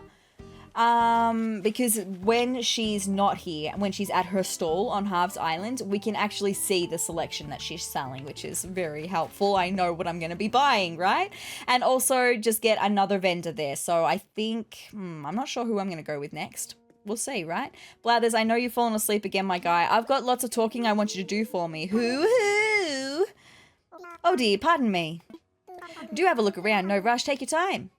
Because when she's not here, when she's at her stall on Harv's Island, we can actually see the selection that she's selling, which is very helpful. I know what I'm going to be buying, right? And also just get another vendor there. So I think, I'm not sure who I'm going to go with next. We'll see, right? Blathers, I know you've fallen asleep again, my guy. I've got lots of talking I want you to do for me. Who? Oh dear, pardon me. Do have a look around. No rush, take your time.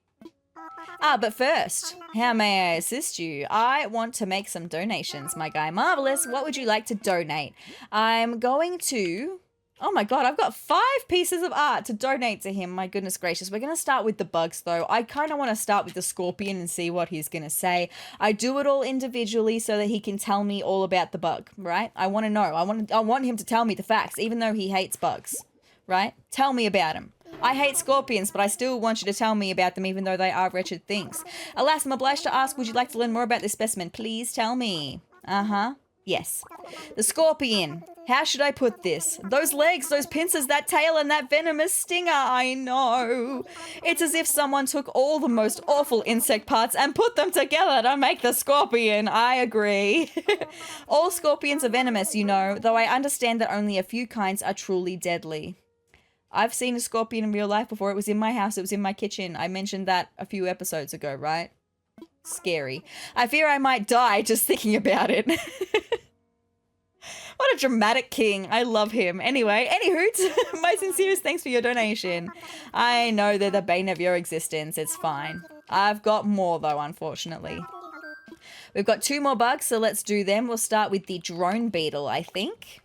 But first, how may I assist you? I want to make some donations, my guy. Marvelous. What would you like to donate? I'm going to... Oh my god, I've got 5 pieces of art to donate to him. My goodness gracious. We're going to start with the bugs, though. I kind of want to start with the scorpion and see what he's going to say. I do it all individually so that he can tell me all about the bug, right? I want to know. I want him to tell me the facts, even though he hates bugs, right? Tell me about him. I hate scorpions, but I still want you to tell me about them, even though they are wretched things. Alas, I'm obliged to ask, would you like to learn more about this specimen? Please tell me. Yes. The scorpion. How should I put this? Those legs, those pincers, that tail, and that venomous stinger. I know. It's as if someone took all the most awful insect parts and put them together to make the scorpion. I agree. All scorpions are venomous, you know, though I understand that only a few kinds are truly deadly. I've seen a scorpion in real life before. It was in my house. It was in my kitchen. I mentioned that a few episodes ago, right? Scary. I fear I might die just thinking about it. What a dramatic king. I love him. Anyway, anywho, my sincerest thanks for your donation. I know they're the bane of your existence. It's fine. I've got more, though, unfortunately. We've got 2 more bugs, so let's do them. We'll start with the drone beetle, I think.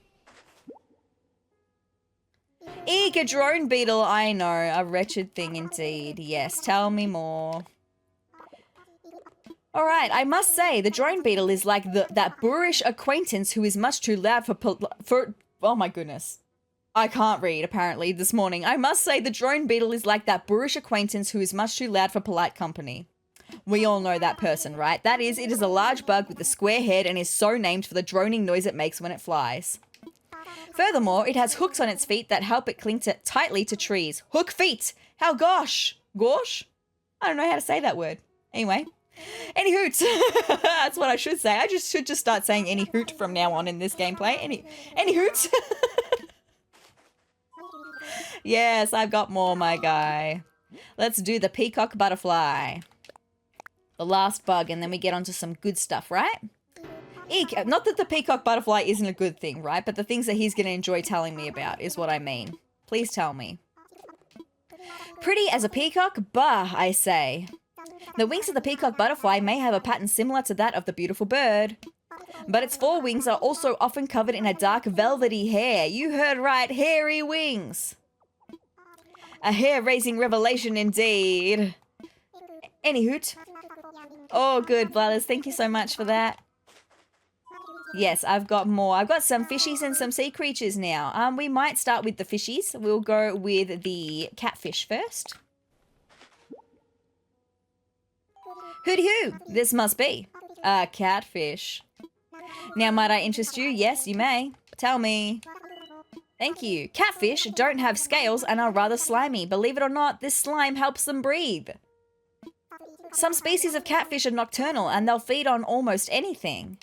Eek, a drone beetle. I know. A wretched thing indeed. Yes, tell me more. All right, I must say, the drone beetle is like that boorish acquaintance who is much too loud for oh my goodness. I can't read, apparently, this morning. I must say, the drone beetle is like that boorish acquaintance who is much too loud for polite company. We all know that person, right? That is, it is a large bug with a square head and is so named for the droning noise it makes when it flies. Furthermore, it has hooks on its feet that help it cling tightly to trees. Hook feet! How gosh! Gosh? I don't know how to say that word. Anyway. Any hoot. That's what I should say. I should just start saying any hoot from now on in this gameplay. Any hoot. Yes, I've got more, my guy. Let's do the peacock butterfly. The last bug, and then we get onto some good stuff, right? Eek. Not that the peacock butterfly isn't a good thing, right? But the things that he's going to enjoy telling me about is what I mean. Please tell me. Pretty as a peacock? Bah, I say. The wings of the peacock butterfly may have a pattern similar to that of the beautiful bird, but its 4 wings are also often covered in a dark velvety hair. You heard right, hairy wings. A hair-raising revelation indeed. Any hoot. Oh, good, Blathers. Thank you so much for that. Yes, I've got more. I've got some fishies and some sea creatures now. We might start with the fishies. We'll go with the catfish first. Hooty-hoo, this must be a catfish. Now, might I interest you? Yes, you may. Tell me. Thank you. Catfish don't have scales and are rather slimy. Believe it or not, this slime helps them breathe. Some species of catfish are nocturnal and they'll feed on almost anything.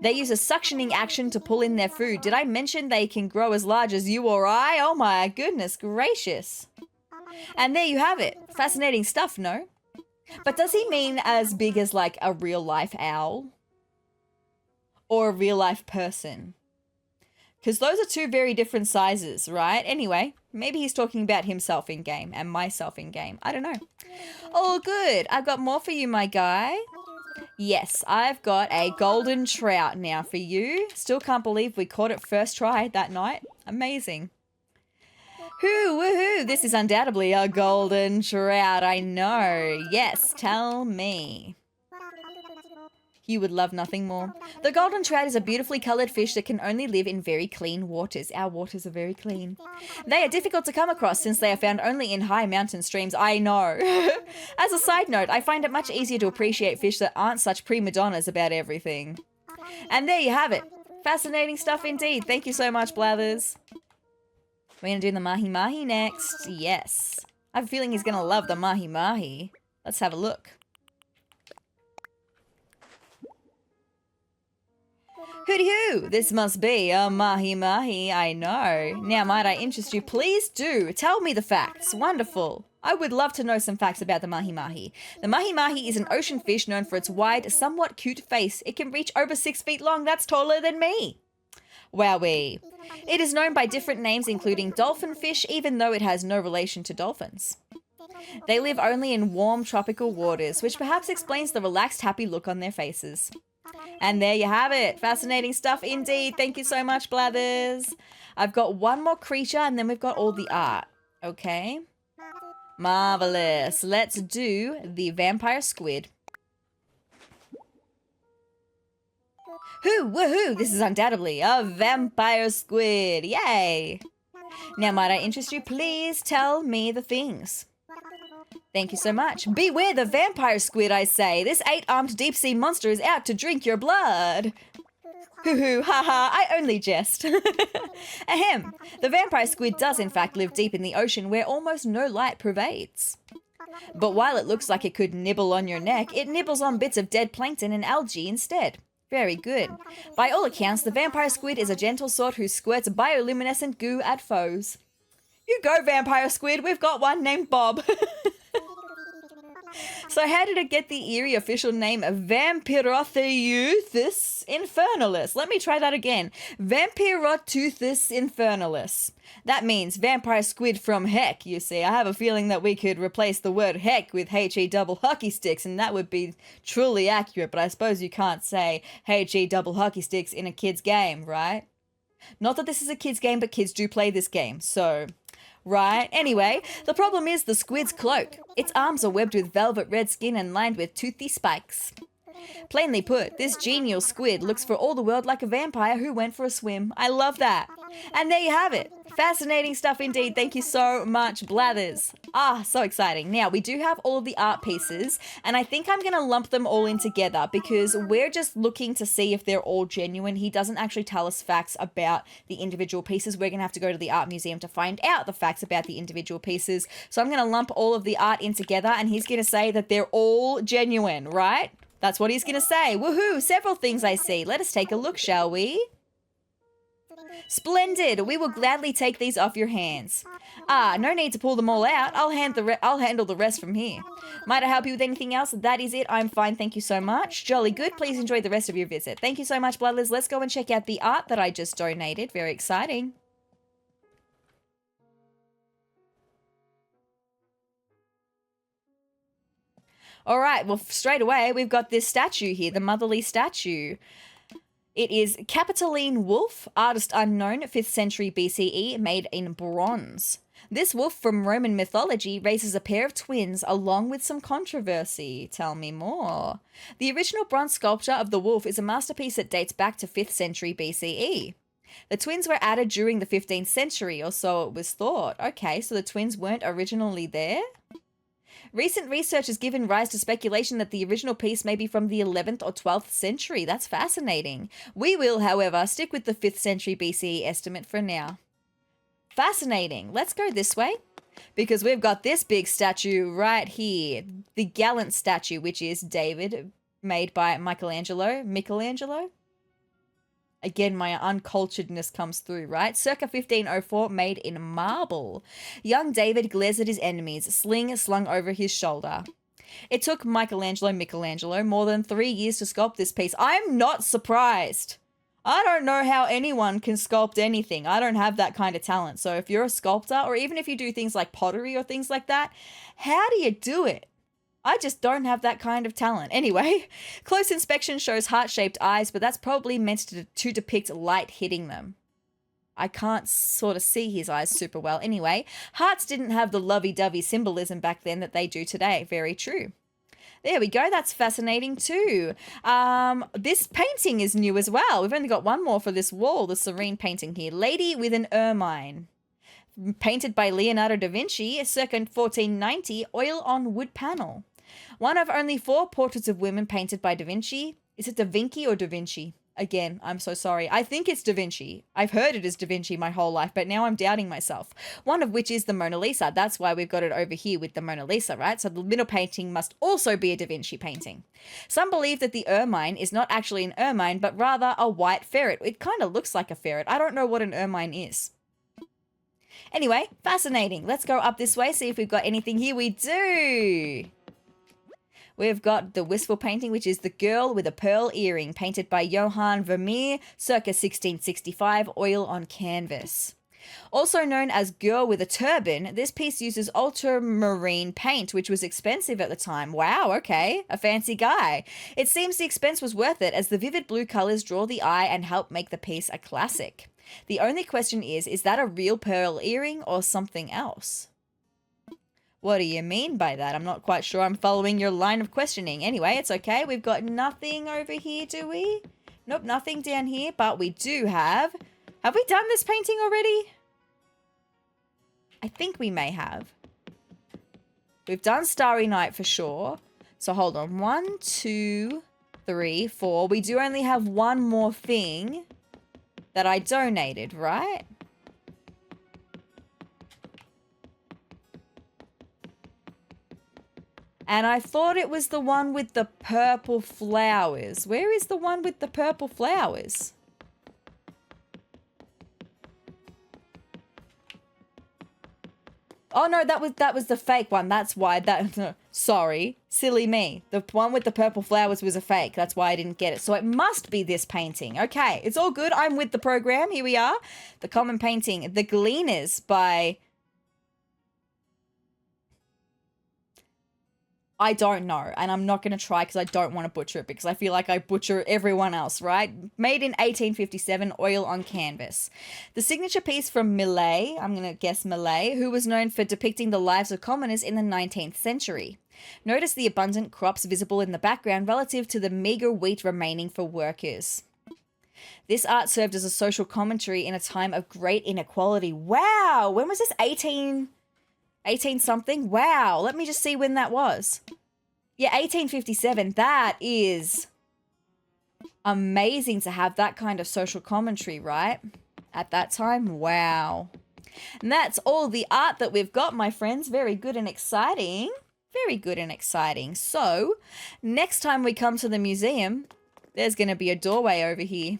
They use a suctioning action to pull in their food. Did I mention they can grow as large as you or I? Oh my goodness gracious. And there you have it. Fascinating stuff, no? But does he mean as big as like a real life owl? Or a real life person? Because those are 2 very different sizes, right? Anyway, maybe he's talking about himself in game and myself in game. I don't know. Oh, good. I've got more for you, my guy. Yes, I've got a golden trout now for you. Still can't believe we caught it first try that night. Amazing. Hoo, woohoo, this is undoubtedly a golden trout, I know. Yes, tell me. You would love nothing more. The golden trout is a beautifully coloured fish that can only live in very clean waters. Our waters are very clean. They are difficult to come across since they are found only in high mountain streams. I know. As a side note, I find it much easier to appreciate fish that aren't such prima donnas about everything. And there you have it. Fascinating stuff indeed. Thank you so much, Blathers. We're going to do the mahi-mahi next. Yes. I have a feeling he's going to love the mahi-mahi. Let's have a look. Hooty-hoo! This must be a mahi-mahi, I know. Now, might I interest you? Please do. Tell me the facts. Wonderful. I would love to know some facts about the mahi-mahi. The mahi-mahi is an ocean fish known for its wide, somewhat cute face. It can reach over 6 feet long. That's taller than me. Wowee. It is known by different names, including dolphin fish, even though it has no relation to dolphins. They live only in warm tropical waters, which perhaps explains the relaxed, happy look on their faces. And there you have it. Fascinating stuff indeed. Thank you so much, Blathers. I've got one more creature and then we've got all the art. Okay. Marvelous. Let's do the vampire squid. Hoo, woohoo! This is undoubtedly a vampire squid. Yay! Now, might I interest you? Please tell me the things. Thank you so much. Beware the vampire squid, I say. This 8-armed deep-sea monster is out to drink your blood. Hoo-hoo, ha-ha, I only jest. Ahem. The vampire squid does in fact live deep in the ocean where almost no light pervades. But while it looks like it could nibble on your neck, it nibbles on bits of dead plankton and algae instead. Very good. By all accounts, the vampire squid is a gentle sort who squirts bioluminescent goo at foes. You go, vampire squid. We've got one named Bob. So how did it get the eerie official name Vampiroteuthis infernalis? Let me try that again. Vampiroteuthis infernalis. That means vampire squid from heck, you see. I have a feeling that we could replace the word heck with HE double hockey sticks, and that would be truly accurate, but I suppose you can't say HE double hockey sticks in a kid's game, right? Not that this is a kid's game, but kids do play this game, so... Right, anyway, the problem is the squid's cloak. Its arms are webbed with velvet red skin and lined with toothy spikes. Plainly put, this genial squid looks for all the world like a vampire who went for a swim. I love that. And there you have it. Fascinating stuff indeed. Thank you so much, Blathers. Ah, so exciting. Now, we do have all of the art pieces, and I think I'm going to lump them all in together because we're just looking to see if they're all genuine. He doesn't actually tell us facts about the individual pieces. We're going to have to go to the art museum to find out the facts about the individual pieces. So I'm going to lump all of the art in together, and he's going to say that they're all genuine, right? That's what he's going to say. Woohoo! Several things I see. Let us take a look, shall we? Splendid! We will gladly take these off your hands. Ah, no need to pull them all out. I'll handle the rest from here. Might I help you with anything else? That is it. I'm fine. Thank you so much. Jolly good. Please enjoy the rest of your visit. Thank you so much, Bloodless. Let's go and check out the art that I just donated. Very exciting. All right. Well, straight away, we've got this statue here, the motherly statue. It is Capitoline wolf, artist unknown, 5th century BCE, made in bronze. This wolf from Roman mythology raises a pair of twins along with some controversy. Tell me more. The original bronze sculpture of the wolf is a masterpiece that dates back to 5th century BCE. The twins were added during the 15th century, or so it was thought. Okay, so the twins weren't originally there? Recent research has given rise to speculation that the original piece may be from the 11th or 12th century. That's fascinating. We will, however, stick with the 5th century BCE estimate for now. Fascinating. Let's go this way because we've got this big statue right here. The gallant statue, which is David, made by Michelangelo. Again, my unculturedness comes through, right? Circa 1504, made in marble. Young David glares at his enemies, sling slung over his shoulder. It took Michelangelo, more than 3 years to sculpt this piece. I'm not surprised. I don't know how anyone can sculpt anything. I don't have that kind of talent. So if you're a sculptor, or even if you do things like pottery or things like that, how do you do it? I just don't have that kind of talent. Anyway, close inspection shows heart-shaped eyes, but that's probably meant to depict light hitting them. I can't sort of see his eyes super well. Anyway, hearts didn't have the lovey-dovey symbolism back then that they do today. Very true. There we go. That's fascinating too. This painting is new as well. We've only got one more for this wall, the serene painting here. Lady with an ermine. Painted by Leonardo da Vinci, circa 1490, oil on wood panel. One of only 4 portraits of women painted by da Vinci. Is it da Vinci or da Vinci? Again, I'm so sorry. I think it's da Vinci. I've heard it as da Vinci my whole life, but now I'm doubting myself. One of which is the Mona Lisa. That's why we've got it over here with the Mona Lisa, right? So the middle painting must also be a da Vinci painting. Some believe that the ermine is not actually an ermine, but rather a white ferret. It kind of looks like a ferret. I don't know what an ermine is. Anyway, fascinating. Let's go up this way, see if we've got anything here. We do. We've got the wistful painting, which is the girl with a pearl earring, painted by Johann Vermeer, circa 1665, oil on canvas. Also known as Girl with a Turban, this piece uses ultramarine paint, which was expensive at the time. Wow, okay, a fancy guy. It seems the expense was worth it, as the vivid blue colors draw the eye and help make the piece a classic. The only question is that a real pearl earring or something else? What do you mean by that? I'm not quite sure I'm following your line of questioning. Anyway, it's okay. We've got nothing over here, do we? Nope, nothing down here, but we do have... Have we done this painting already? I think we may have. We've done Starry Night for sure. So hold on. 1, 2, 3, 4. We do only have one more thing that I donated, right? And I thought it was the one with the purple flowers. Where is the one with the purple flowers? Oh no, that was the fake one. That's why sorry, silly me. The one with the purple flowers was a fake. That's why I didn't get it. So it must be this painting. Okay, it's all good. I'm with the program. Here we are. The common painting, The Gleaners by... I don't know, and I'm not going to try because I don't want to butcher it because I feel like I butcher everyone else, right? Made in 1857, oil on canvas. The signature piece from Millet, I'm going to guess Millet, who was known for depicting the lives of commoners in the 19th century. Notice the abundant crops visible in the background relative to the meager wheat remaining for workers. This art served as a social commentary in a time of great inequality. Wow, when was this? 18 something? Wow, let me just see when that was. Yeah, 1857. That is amazing to have that kind of social commentary, right? At that time, wow. And that's all the art that we've got, my friends. Very good and exciting. Very good and exciting. So, next time we come to the museum, there's going to be a doorway over here.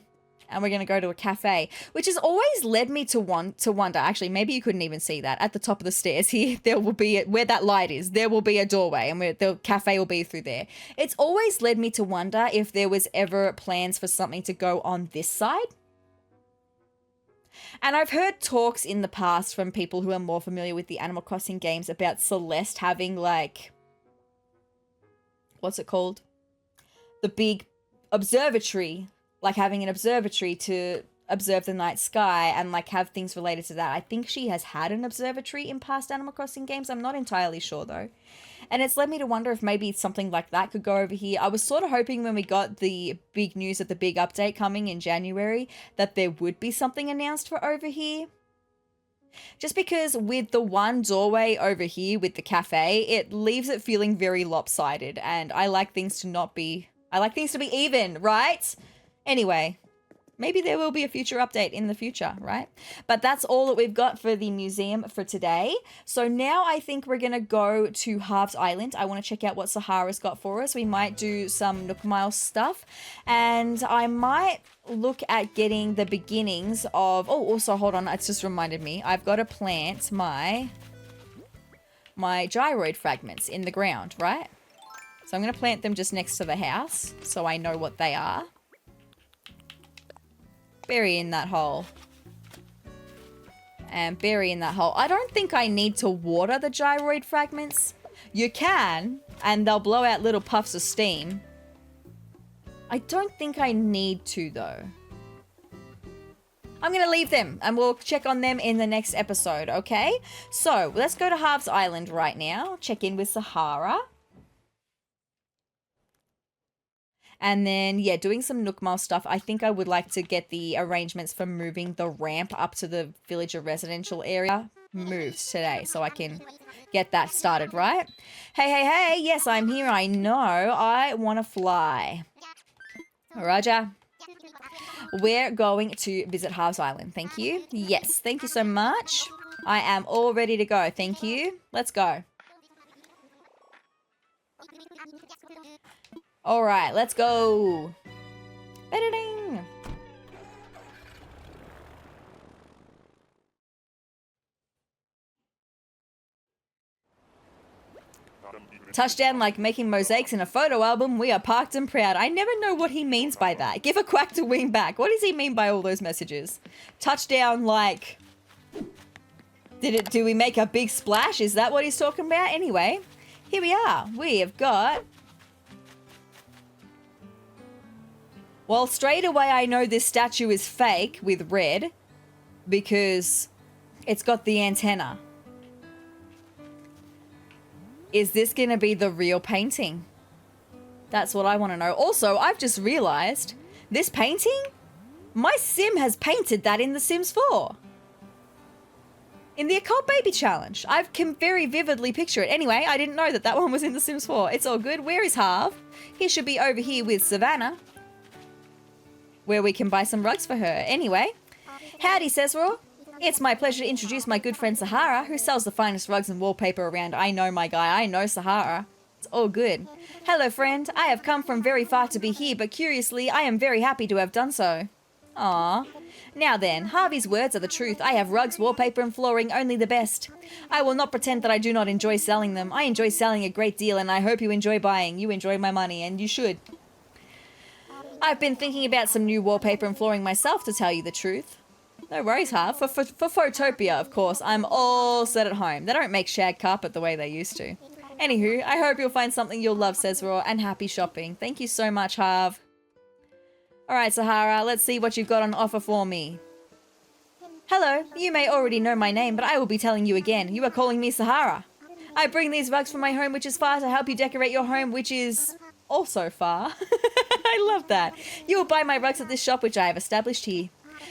And we're going to go to a cafe, which has always led me to wonder, actually, maybe you couldn't even see that. At the top of the stairs here, there will be, where that light is, there will be a doorway, and the cafe will be through there. It's always led me to wonder if there was ever plans for something to go on this side. And I've heard talks in the past from people who are more familiar with the Animal Crossing games about Celeste having, like, what's it called? The big observatory. Like having an observatory to observe the night sky and like have things related to that. I think she has had an observatory in past Animal Crossing games. I'm not entirely sure though. And it's led me to wonder if maybe something like that could go over here. I was sort of hoping when we got the big news of the big update coming in January that there would be something announced for over here. Just because with the one doorway over here with the cafe, it leaves it feeling very lopsided. And I like things to not be... I like things to be even, right? Anyway, maybe there will be a future update in the future, right? But that's all that we've got for the museum for today. So now I think we're going to go to Harv's Island. I want to check out what Sahara's got for us. We might do some Nook Mile stuff. And I might look at getting the beginnings of... Oh, also, hold on. It's just reminded me. I've got to plant my gyroid fragments in the ground, right? So I'm going to plant them just next to the house so I know what they are. Bury in that hole. And bury in that hole. I don't think I need to water the gyroid fragments, You can, and they'll blow out little puffs of steam. I don't think I need to, though. I'm going to leave them, and we'll check on them in the next episode, okay? So, let's go to Harv's Island right now. Check in with Sahara. And then, yeah, doing some Nook Mile stuff. I think I would like to get the arrangements for moving the ramp up to the villager residential area moved today so I can get that started, right? Hey, hey, hey, yes, I'm here. I know. I want to fly. Roger. We're going to visit Harv's Island. Thank you. Yes, thank you so much. I am all ready to go. Thank you. Let's go. All right, let's go. Ba-da-ding. Touchdown like making mosaics in a photo album. We are parked and proud. I never know what he means by that. Give a quack to wing back. What does he mean by all those messages? Touchdown like... Do we make a big splash? Is that what he's talking about? Anyway, here we are. We have got... Well, straight away I know this statue is fake with red because it's got the antenna. Is this going to be the real painting? That's what I want to know. Also, I've just realized this painting, my sim has painted that in The Sims 4. In the Occult Baby Challenge. I can very vividly picture it. Anyway, I didn't know that that one was in The Sims 4. It's all good. Where is Harv? He should be over here with Savannah, where we can buy some rugs for her. Anyway, howdy, sezrawrr. It's my pleasure to introduce my good friend Sahara, who sells the finest rugs and wallpaper around. I know my guy. I know Sahara. It's all good. Hello, friend. I have come from very far to be here, but curiously, I am very happy to have done so. Aww. Now then, Harvey's words are the truth. I have rugs, wallpaper, and flooring, only the best. I will not pretend that I do not enjoy selling them. I enjoy selling a great deal, and I hope you enjoy buying. You enjoy my money, and you should. I've been thinking about some new wallpaper and flooring myself, to tell you the truth. No worries, Harv. For Photopia, of course, I'm all set at home. They don't make shag carpet the way they used to. Anywho, I hope you'll find something you'll love, sezrawrr, and happy shopping. Thank you so much, Harv. Alright, Sahara, let's see what you've got on offer for me. Hello, you may already know my name, but I will be telling you again. You are calling me Sahara. I bring these rugs from my home, which is far, to help you decorate your home, which is also far. I love that. You will buy my rugs at this shop, which I have established here.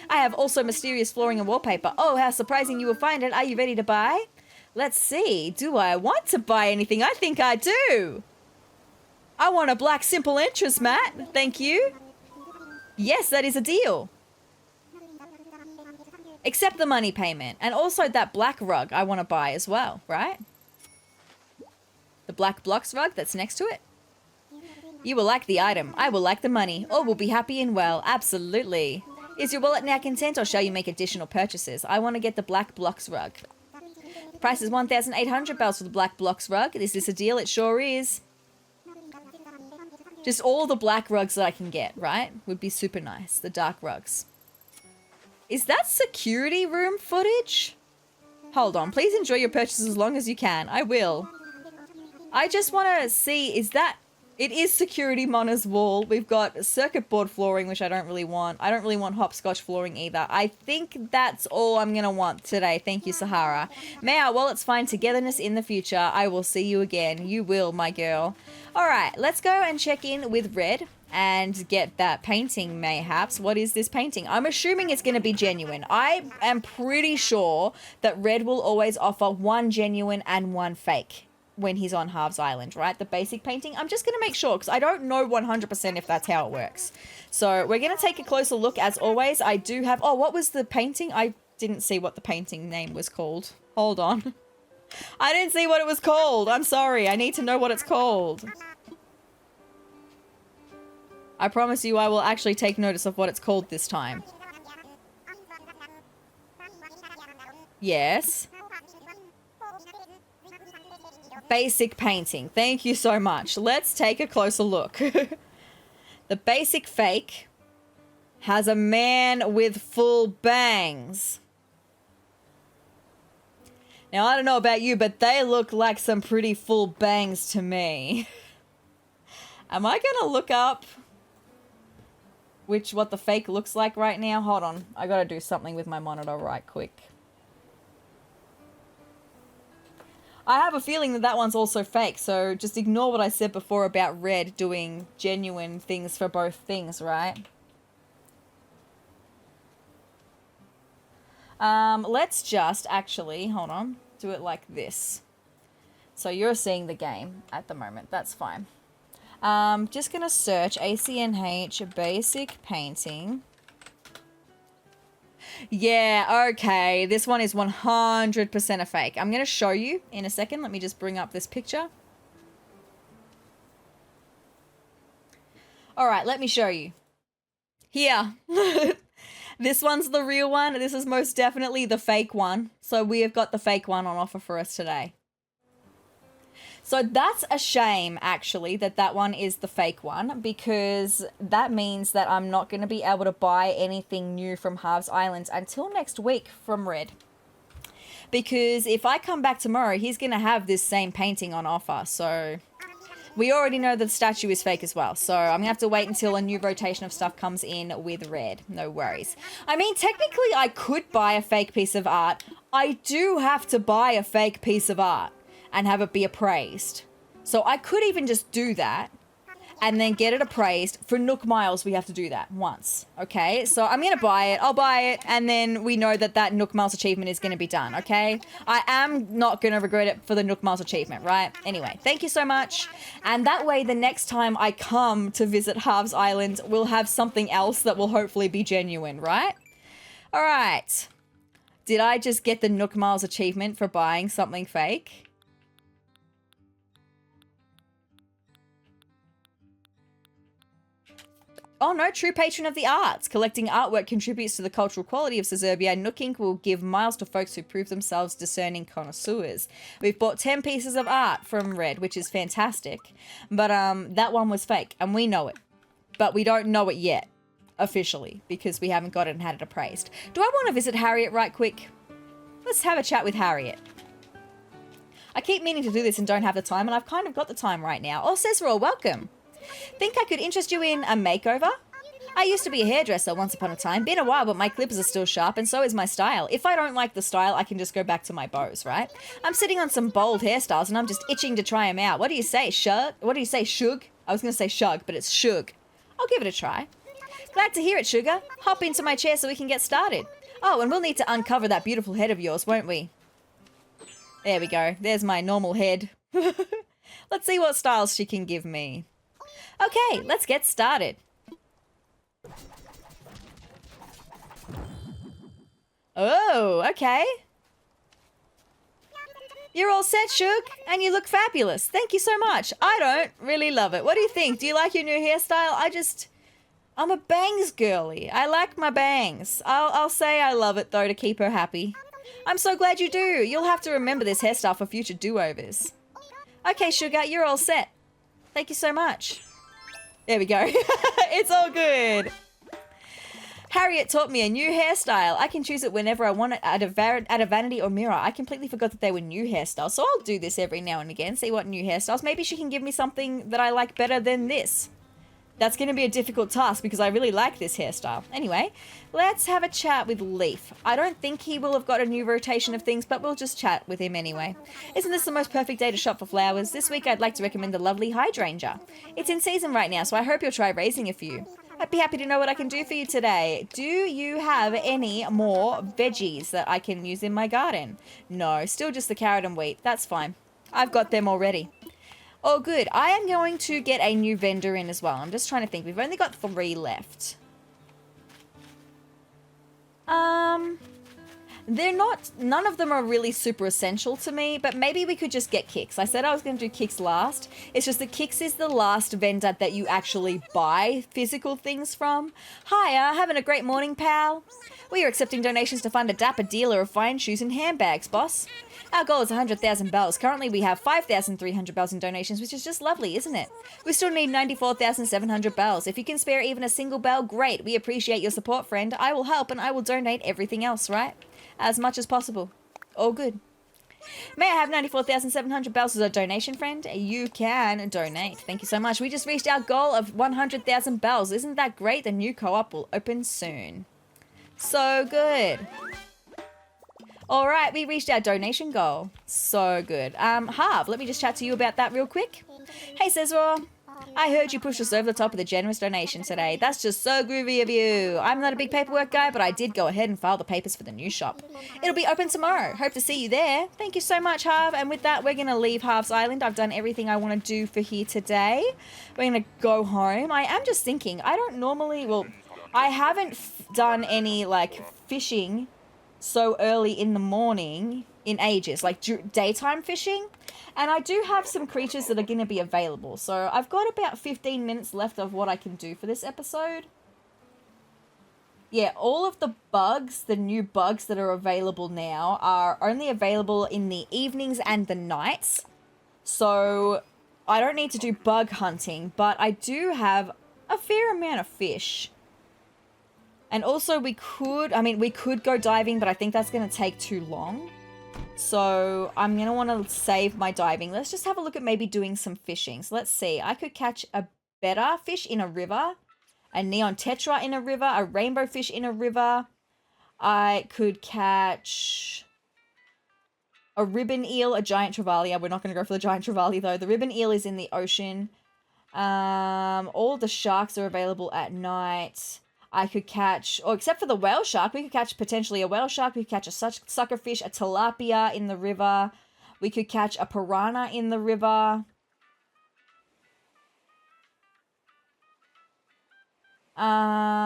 I have also mysterious flooring and wallpaper. Oh, how surprising you will find it. Are you ready to buy? Let's see. Do I want to buy anything? I think I do. I want a black simple entrance mat. Thank you. Yes, that is a deal. Accept the money payment. And also that black rug I want to buy as well, right? The black blocks rug that's next to it. You will like the item. I will like the money. All will be happy and well. Absolutely. Is your wallet now content, or shall you make additional purchases? I want to get the black blocks rug. The price is 1,800 bells for the black blocks rug. Is this a deal? It sure is. Just all the black rugs that I can get, right? Would be super nice. The dark rugs. Is that security room footage? Hold on. Please enjoy your purchases as long as you can. I will. I just want to see, is that... It is security monitor's wall. We've got circuit board flooring, which I don't really want. I don't really want hopscotch flooring either. I think that's all I'm going to want today. Thank you, Sahara. May our wallets find togetherness in the future. I will see you again. You will, my girl. All right, let's go and check in with Red and get that painting, mayhaps. What is this painting? I'm assuming it's going to be genuine. I am pretty sure that Red will always offer one genuine and one fake when he's on Harv's Island, right? The basic painting. I'm just going to make sure because I don't know 100% if that's how it works. So we're going to take a closer look as always. I do have... Oh, what was the painting? I didn't see what the painting name was called. Hold on. I didn't see what it was called. I'm sorry. I need to know what it's called. I promise you I will actually take notice of what it's called this time. Yes. Basic painting. Thank you so much. Let's take a closer look. The basic fake has a man with full bangs. Now, I don't know about you, but they look like some pretty full bangs to me. Am I gonna look up what the fake looks like right now? Hold on. I gotta do something with my monitor right quick. I have a feeling that one's also fake, so just ignore what I said before about Red doing genuine things for both things, right? Let's just actually, hold on, do it like this. So you're seeing the game at the moment. That's fine. Just going to search acnh basic painting. Yeah, okay. This one is 100% a fake. I'm going to show you in a second. Let me just bring up this picture. All right, let me show you. Here. This one's the real one. This is most definitely the fake one. So we have got the fake one on offer for us today. So that's a shame, actually, that one is the fake one, because that means that I'm not going to be able to buy anything new from Harv's Islands until next week from Red. Because if I come back tomorrow, he's going to have this same painting on offer. So we already know that the statue is fake as well. So I'm going to have to wait until a new rotation of stuff comes in with Red. No worries. I mean, technically, I could buy a fake piece of art. I do have to buy a fake piece of art and have it be appraised. So I could even just do that and then get it appraised. For Nook Miles, we have to do that once, okay? So I'm gonna buy it, I'll buy it, and then we know that Nook Miles achievement is gonna be done, okay? I am not gonna regret it for the Nook Miles achievement, right? Anyway, thank you so much. And that way, the next time I come to visit Harv's Island, we'll have something else that will hopefully be genuine, right? All right. Did I just get the Nook Miles achievement for buying something fake? Oh no, true patron of the arts. Collecting artwork contributes to the cultural quality of Sezurbia. Nook Inc. will give miles to folks who prove themselves discerning connoisseurs. We've bought 10 pieces of art from Red, which is fantastic. But that one was fake, and we know it. But we don't know it yet, officially, because we haven't got it and had it appraised. Do I want to visit Harriet right quick? Let's have a chat with Harriet. I keep meaning to do this and don't have the time, and I've kind of got the time right now. Oh, sezrawrr, welcome. Think I could interest you in a makeover? I used to be a hairdresser once upon a time. Been a while, but my clippers are still sharp, and so is my style. If I don't like the style, I can just go back to my bows, right? I'm sitting on some bold hairstyles, and I'm just itching to try them out. What do you say, Shug? What do you say, Shug? I was going to say Shug, but it's Shug. I'll give it a try. Glad to hear it, Sugar. Hop into my chair so we can get started. Oh, and we'll need to uncover that beautiful head of yours, won't we? There we go. There's my normal head. Let's see what styles she can give me. Okay, let's get started. Oh, okay. You're all set, Shug, and you look fabulous. Thank you so much. I don't really love it. What do you think? Do you like your new hairstyle? I'm a bangs girly. I like my bangs. I'll say I love it, though, to keep her happy. I'm so glad you do. You'll have to remember this hairstyle for future do-overs. Okay, Sugar, you're all set. Thank you so much. There we go. It's all good. Harriet taught me a new hairstyle. I can choose it whenever I want it at a vanity or mirror. I completely forgot that they were new hairstyles, so I'll do this every now and again, see what new hairstyles. Maybe she can give me something that I like better than this. That's going to be a difficult task because I really like this hairstyle. Anyway, let's have a chat with Leaf. I don't think he will have got a new rotation of things, but we'll just chat with him anyway. Isn't this the most perfect day to shop for flowers? This week I'd like to recommend the lovely hydrangea. It's in season right now, so I hope you'll try raising a few. I'd be happy to know what I can do for you today. Do you have any more veggies that I can use in my garden? No, still just the carrot and wheat. That's fine. I've got them already. Oh, good. I am going to get a new vendor in as well. I'm just trying to think. We've only got 3 left. None of them are really super essential to me, but maybe we could just get Kix. I said I was going to do Kix last. It's just that Kix is the last vendor that you actually buy physical things from. Hiya, having a great morning, pal. We are accepting donations to fund a dapper dealer of fine shoes and handbags, boss. Our goal is 100,000 bells. Currently, we have 5,300 bells in donations, which is just lovely, isn't it? We still need 94,700 bells. If you can spare even a single bell, great. We appreciate your support, friend. I will help and I will donate everything else, right? As much as possible. All good. May I have 94,700 bells as a donation, friend? You can donate. Thank you so much. We just reached our goal of 100,000 bells. Isn't that great? The new co-op will open soon. So good. All right, we reached our donation goal. So good. Harv, let me just chat to you about that real quick. Hey, sezrawrr. I heard you pushed us over the top with a generous donation today. That's just so groovy of you. I'm not a big paperwork guy, but I did go ahead and file the papers for the new shop. It'll be open tomorrow. Hope to see you there. Thank you so much, Harv. And with that, we're going to leave Harv's Island. I've done everything I want to do for here today. We're going to go home. I am just thinking, I don't normally, well, I haven't done any, like, fishing so early in the morning in ages, like daytime fishing. And I do have some creatures that are going to be available. So I've got about 15 minutes left of what I can do for this episode. Yeah, all of the bugs, the new bugs that are available now are only available in the evenings and the nights. So I don't need to do bug hunting, but I do have a fair amount of fish. And also we could go diving, but I think that's going to take too long. So I'm going to want to save my diving. Let's just have a look at maybe doing some fishing. So let's see. I could catch a betta fish in a river, a neon tetra in a river, a rainbow fish in a river. I could catch a ribbon eel, a giant trevally. We're not going to go for the giant trevally though. The ribbon eel is in the ocean. All the sharks are available at night. I could catch, or except for the whale shark, we could catch potentially a whale shark. We could catch a suckerfish, a tilapia in the river. We could catch a piranha in the river.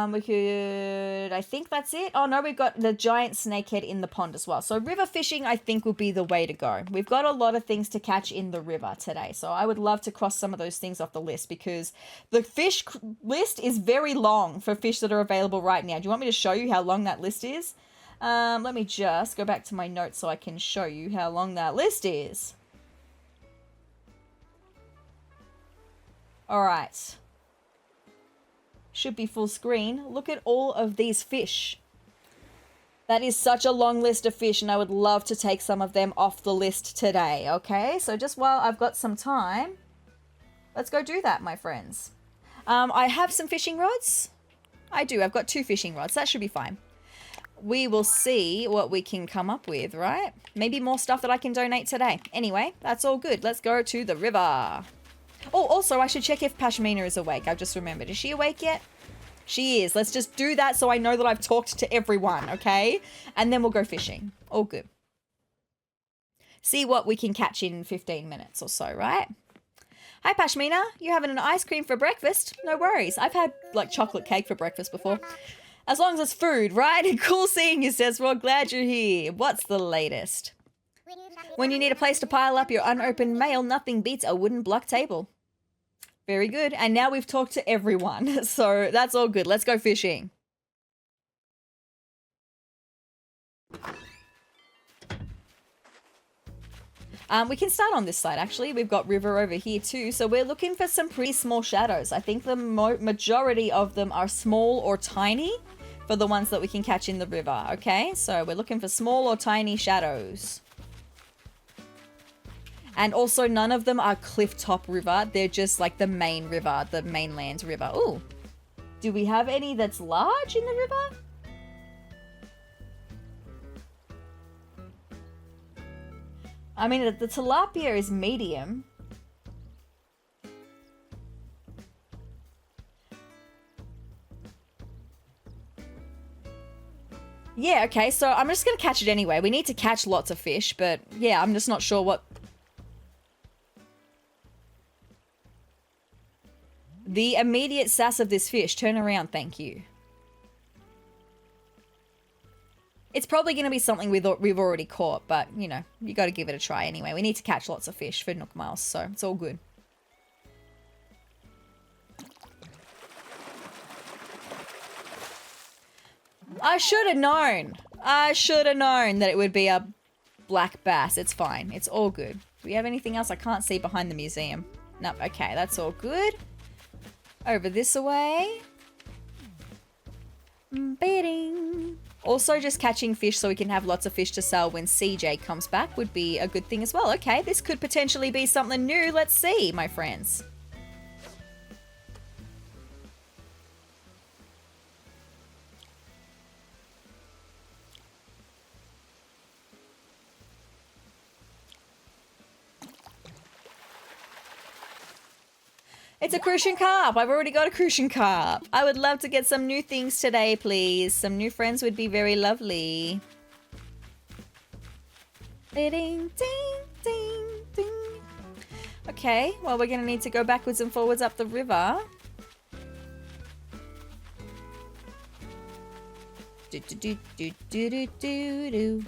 We could, I think that's it. Oh no, we've got the giant snakehead in the pond as well. So river fishing, I think, would be the way to go. We've got a lot of things to catch in the river today. So I would love to cross some of those things off the list because the fish list is very long for fish that are available right now. Do you want me to show you how long that list is? Let me just go back to my notes so I can show you how long that list is. All right. Should be full screen. Look at all of these fish. That is such a long list of fish, and I would love to take some of them off the list today, okay? So just while I've got some time, let's go do that, my friends. I have some fishing rods. I do. I've got 2 fishing rods. That should be fine. We will see what we can come up with, right? Maybe more stuff that I can donate today. Anyway, that's all good. Let's go to the river. Oh, also, I should check if Pashmina is awake. I've just remembered. Is she awake yet? She is. Let's just do that so I know that I've talked to everyone, okay? And then we'll go fishing. All good. See what we can catch in 15 minutes or so, right? Hi, Pashmina. You having an ice cream for breakfast? No worries. I've had, like, chocolate cake for breakfast before. As long as it's food, right? Cool seeing you, Sezrawrr. Glad you're here. What's the latest? When you need a place to pile up your unopened mail, nothing beats a wooden block table. Very good. And now we've talked to everyone. So that's all good. Let's go fishing. We can start on this side, actually. We've got river over here too. So we're looking for some pretty small shadows. I think the majority of them are small or tiny for the ones that we can catch in the river. Okay, so we're looking for small or tiny shadows. And also none of them are Clifftop River. They're just like the main river, the mainland river. Ooh. Do we have any that's large in the river? I mean, the tilapia is medium. Yeah, okay, so I'm just going to catch it anyway. We need to catch lots of fish, but yeah, I'm just not sure what... The immediate sass of this fish. Turn around, thank you. It's probably going to be something we've already caught, but, you know, you got to give it a try anyway. We need to catch lots of fish for Nook Miles, so it's all good. I should have known. I should have known that it would be a black bass. It's fine. It's all good. Do we have anything else? I can't see behind the museum. No, okay, that's all good. Over this way. Bidding. Also, just catching fish so we can have lots of fish to sell when CJ comes back would be a good thing as well. Okay, this could potentially be something new. Let's see, my friends. It's a crucian carp. I've already got a crucian carp. I would love to get some new things today, please. Some new friends would be very lovely. Ding, ding, ding, ding. Okay, well, we're going to need to go backwards and forwards up the river. Do, do, do, do, do, do, do, do.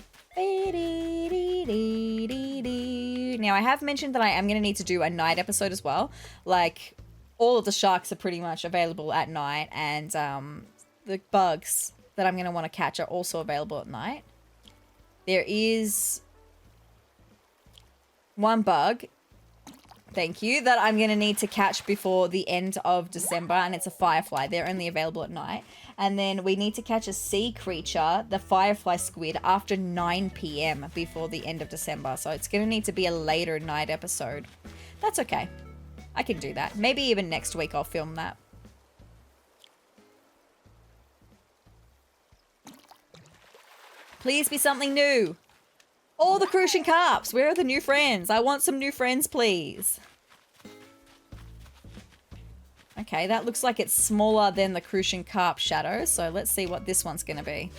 Now, I have mentioned that I am going to need to do a night episode as well. Like, all of the sharks are pretty much available at night, and the bugs that I'm going to want to catch are also available at night. There is one bug, thank you, that I'm going to need to catch before the end of December, and it's a firefly. They're only available at night. And then we need to catch a sea creature, the firefly squid, after 9 p.m. before the end of December. So it's going to need to be a later night episode. That's okay. I can do that. Maybe even next week I'll film that. Please be something new. All the crucian carps. Where are the new friends? I want some new friends, please. Okay, that looks like it's smaller than the crucian carp shadow, so let's see what this one's going to be.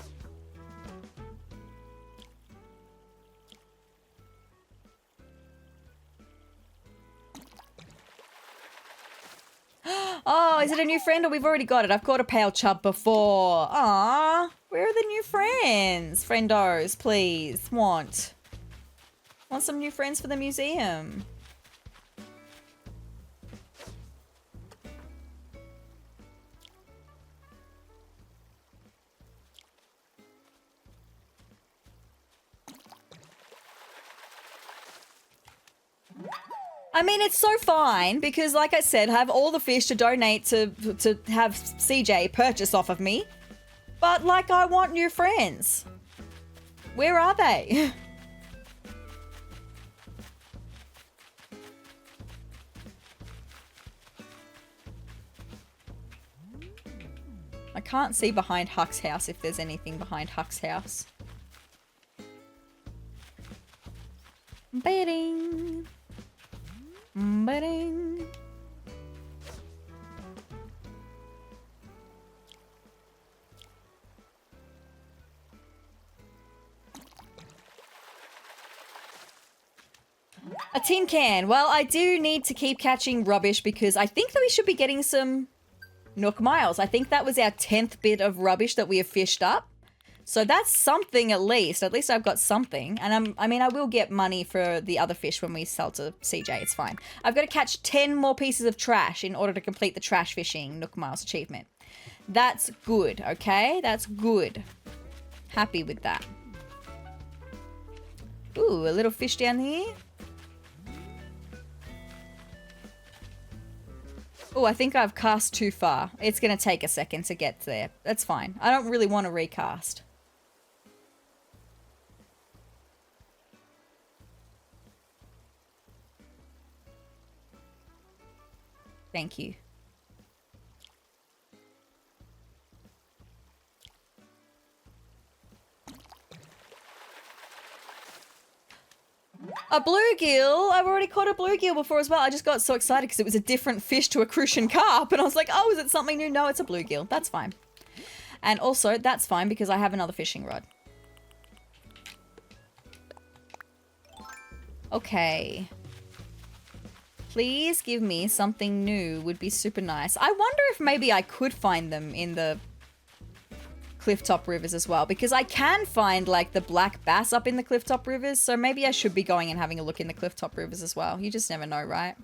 Oh, is it a new friend or we've already got it? I've caught a pale chub before. Aww, where are the new friends? Friendos, please. Want some new friends for the museum. I mean, it's so fine because, like I said, I have all the fish to donate to have CJ purchase off of me. But, like, I want new friends. Where are they? I can't see behind Huck's house if there's anything behind Huck's house. Baiting. Baiting. A tin can. Well, I do need to keep catching rubbish because I think that we should be getting some Nook miles. I think that was our 10th bit of rubbish that we have fished up. So that's something at least. At least I've got something. And I mean, I will get money for the other fish when we sell to CJ. It's fine. I've got to catch 10 more pieces of trash in order to complete the trash fishing Nook Miles achievement. That's good, okay? That's good. Happy with that. Ooh, a little fish down here. Oh, I think I've cast too far. It's going to take a second to get there. That's fine. I don't really want to recast. Thank you. A bluegill? I've already caught a bluegill before as well. I just got so excited because it was a different fish to a crucian carp. And I was like, oh, is it something new? No, it's a bluegill. That's fine. And also, that's fine because I have another fishing rod. Okay. Please give me something new would be super nice. I wonder if maybe I could find them in the clifftop rivers as well, because I can find like the black bass up in the clifftop rivers, so maybe I should be going and having a look in the clifftop rivers as well. You just never know, right?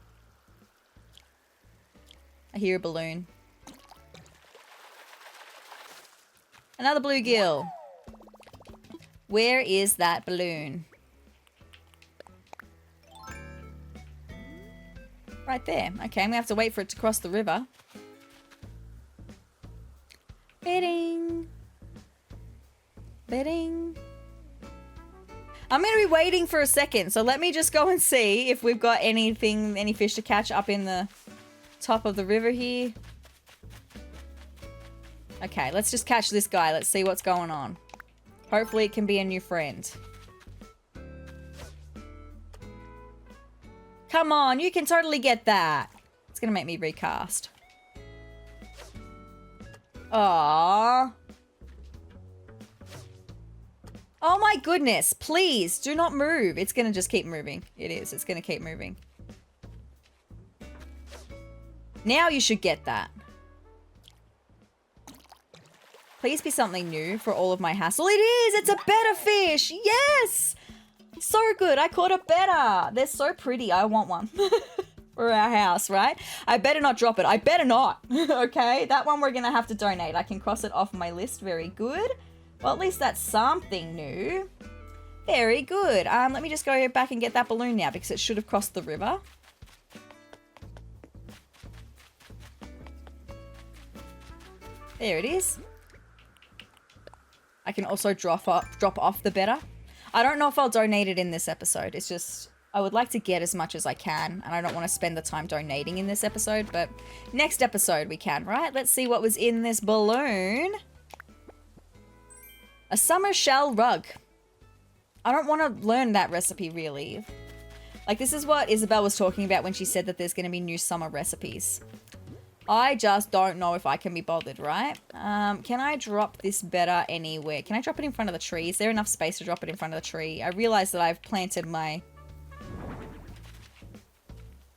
I hear a balloon. Another bluegill. Where is that balloon? Right there. Okay, I'm gonna have to wait for it to cross the river. Bidding. Bedding. I'm going to be waiting for a second, so let me just go and see if we've got anything, any fish to catch up in the top of the river here. Okay, let's just catch this guy. Let's see what's going on. Hopefully it can be a new friend. Come on, you can totally get that. It's going to make me recast. Aww. Oh my goodness, please do not move. It's going to just keep moving. It is. It's going to keep moving. Now you should get that. Please be something new for all of my hassle. It is. It's a better fish. Yes. So good. I caught a better. They're so pretty. I want one for our house, right? I better not drop it. I better not. Okay. That one we're going to have to donate. I can cross it off my list. Very good. Well, at least that's something new. Very good. Let me just go back and get that balloon now because it should have crossed the river. There it is. I can also drop off the better. I don't know if I'll donate it in this episode. It's just, I would like to get as much as I can, and I don't want to spend the time donating in this episode, but next episode we can, right? Let's see what was in this balloon. A summer shell rug. I don't want to learn that recipe, really. Like, this is what Isabel was talking about when she said that there's going to be new summer recipes. I just don't know if I can be bothered, right? Can I drop this better anywhere? Can I drop it in front of the tree? Is there enough space to drop it in front of the tree? I realized that I've planted my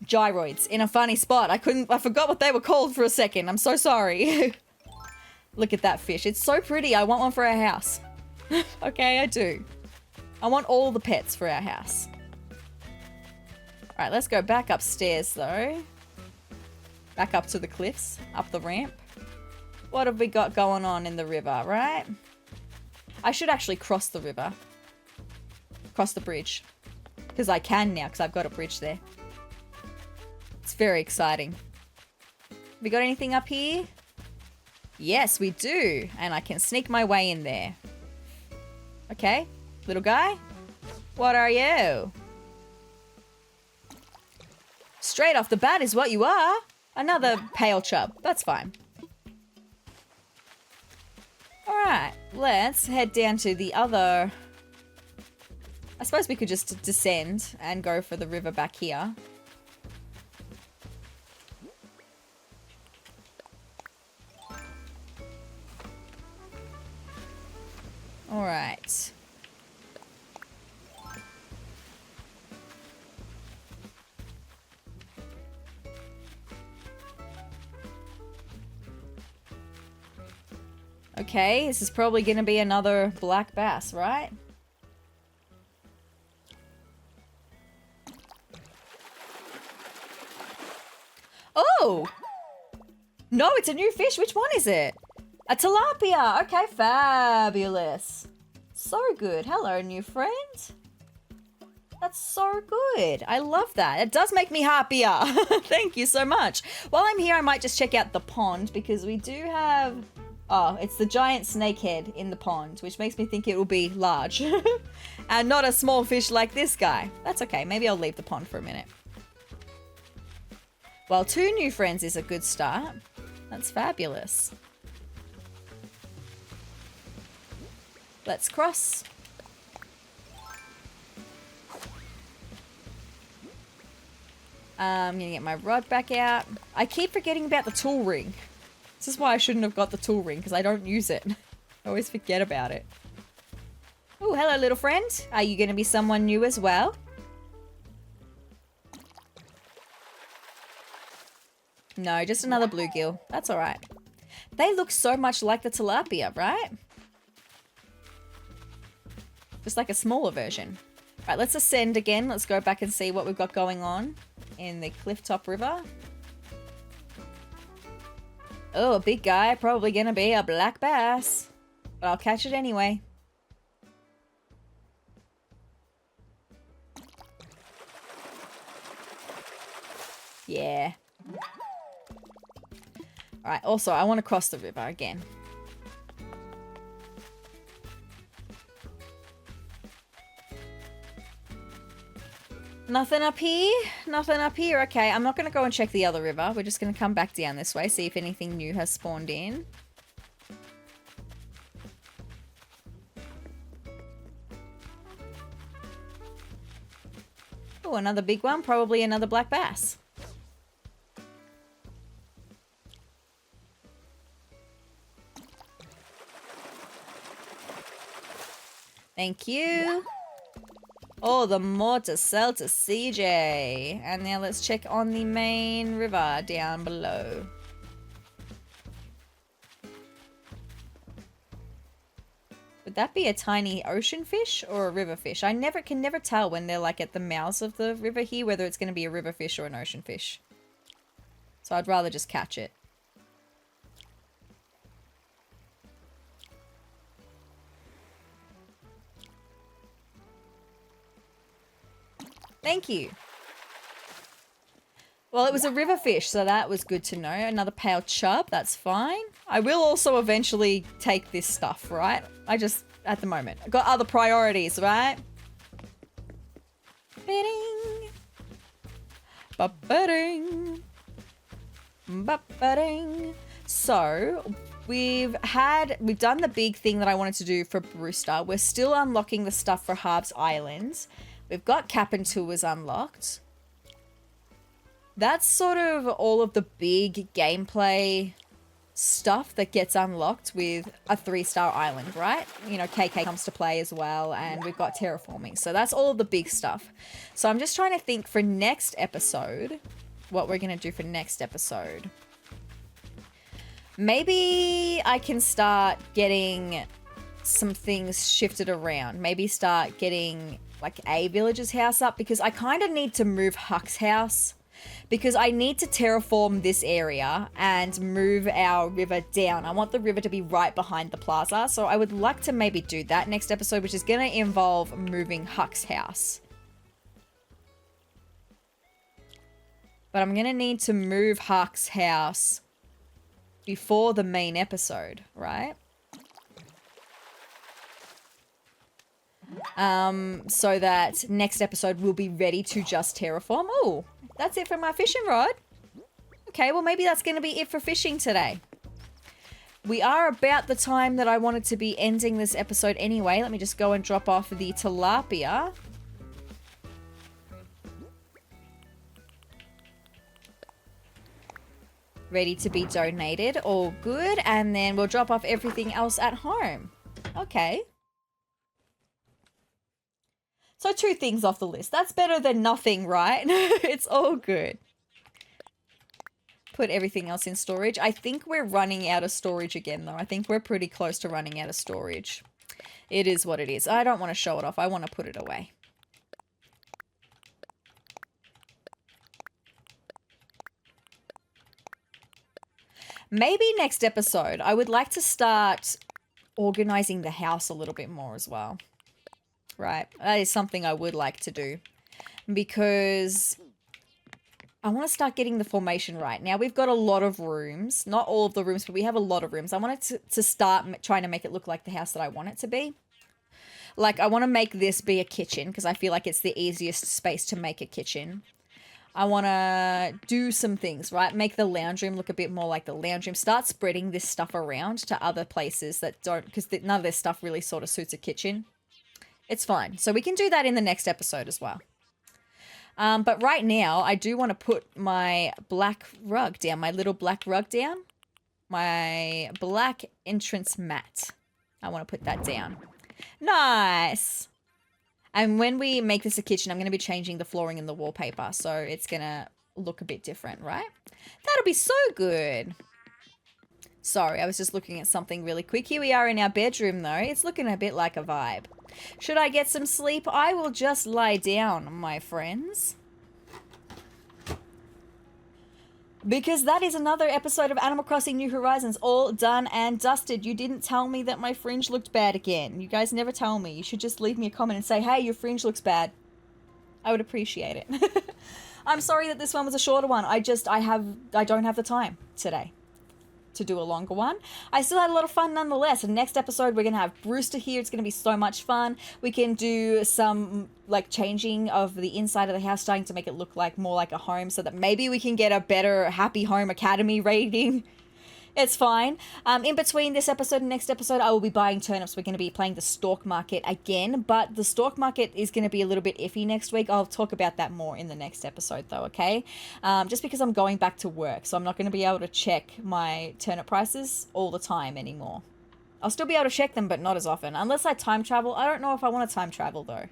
gyroids in a funny spot. I forgot what they were called for a second. I'm so sorry. Look at that fish. It's so pretty. I want one for our house. Okay, I do. I want all the pets for our house. All right, let's go back upstairs, though. Back up to the cliffs, up the ramp. What have we got going on in the river, right? I should actually cross the river. Cross the bridge. Because I can now, because I've got a bridge there. It's very exciting. Have we got anything up here? Yes, we do. And I can sneak my way in there. Okay, little guy. What are you? Straight off the bat is what you are. Another pale chub. That's fine. Alright, let's head down to the other... I suppose we could just descend and go for the river back here. Alright. Okay, this is probably going to be another black bass, right? Oh! No, it's a new fish. Which one is it? A tilapia. Okay, fabulous. So good. Hello, new friend. That's so good. I love that. It does make me happier. Thank you so much. While I'm here, I might just check out the pond because we do have... Oh, it's the giant snakehead in the pond, which makes me think it will be large. And not a small fish like this guy. That's okay. Maybe I'll leave the pond for a minute. Well, 2 new friends is a good start. That's fabulous. Let's cross. I'm going to get my rod back out. I keep forgetting about the tool ring. This is why I shouldn't have got the tool ring, because I don't use it. I always forget about it. Oh, hello, little friend. Are you going to be someone new as well? No, just another bluegill. That's all right. They look so much like the tilapia, right? Just like a smaller version. All right, let's ascend again. Let's go back and see what we've got going on in the Clifftop River. Oh, a big guy. Probably going to be a black bass. But I'll catch it anyway. Yeah. Alright, also, I want to cross the river again. Nothing up here? Nothing up here. Okay, I'm not going to go and check the other river. We're just going to come back down this way, see if anything new has spawned in. Oh, another big one. Probably another black bass. Thank you. Oh, the more to sell to CJ. And now let's check on the main river down below. Would that be a tiny ocean fish or a river fish? I can never tell when they're like at the mouths of the river here whether it's going to be a river fish or an ocean fish. So I'd rather just catch it. Thank you. Well, it was a river fish, so that was good to know. Another pale chub, that's fine. I will also eventually take this stuff, right? I just, at the moment, I've got other priorities, right? Ba-ding. Ba-ba-ding. Ba-ba-ding. So, we've done the big thing that I wanted to do for Brewster. We're still unlocking the stuff for Harv's Island. We've got Kapp'n tours unlocked. That's sort of all of the big gameplay stuff that gets unlocked with a 3-star island, right? You know, KK comes to play as well, and we've got terraforming. So that's all of the big stuff. So I'm just trying to think for next episode, what we're going to do for next episode. Maybe I can start getting some things shifted around. Maybe start getting like a villager's house up, because I kind of need to move Huck's house. Because I need to terraform this area and move our river down. I want the river to be right behind the plaza. So I would like to maybe do that next episode, which is going to involve moving Huck's house. But I'm going to need to move Huck's house before the main episode, right? So that next episode will be ready to just terraform. Oh, that's it for my fishing rod. Okay, well maybe that's going to be it for fishing today. We are about the time that I wanted to be ending this episode anyway. Let me just go and drop off the tilapia. Ready to be donated. All good. And then we'll drop off everything else at home. Okay. So 2 things off the list. That's better than nothing, right? It's all good. Put everything else in storage. I think we're running out of storage again, though. I think we're pretty close to running out of storage. It is what it is. I don't want to show it off. I want to put it away. Maybe next episode, I would like to start organizing the house a little bit more as well. Right, that is something I would like to do, because I want to start getting the formation right. Now we've got a lot of rooms, not all of the rooms, but we have a lot of rooms. I want it to start trying to make it look like the house that I want it to be. Like I want to make this be a kitchen, because I feel like it's the easiest space to make a kitchen. I want to do some things, right? Make the lounge room look a bit more like the lounge room. Start spreading this stuff around to other places that don't, because none of this stuff really sort of suits a kitchen. It's fine. So we can do that in the next episode as well. But right now, I do want to put my black rug down, my little black rug down. My black entrance mat. I want to put that down. Nice. And when we make this a kitchen, I'm going to be changing the flooring and the wallpaper. So it's going to look a bit different, right? That'll be so good. Sorry, I was just looking at something really quick. Here we are in our bedroom, though. It's looking a bit like a vibe. Should I get some sleep? I will just lie down, my friends. Because that is another episode of Animal Crossing New Horizons, all done and dusted. You didn't tell me that my fringe looked bad again. You guys never tell me. You should just leave me a comment and say, hey, your fringe looks bad. I would appreciate it. I'm sorry that this one was a shorter one. I don't have the time today to do a longer one. I still had a lot of fun nonetheless. And next episode, we're going to have Brewster here. It's going to be so much fun. We can do some like changing of the inside of the house, starting to make it look like more like a home, so that maybe we can get a better Happy Home Academy rating. It's fine. In between this episode and next episode, I will be buying turnips. We're going to be playing the stock market again, but the stock market is going to be a little bit iffy next week. I'll talk about that more in the next episode though, okay? Just because I'm going back to work, so I'm not going to be able to check my turnip prices all the time anymore. I'll still be able to check them, but not as often. Unless I time travel. I don't know if I want to time travel though,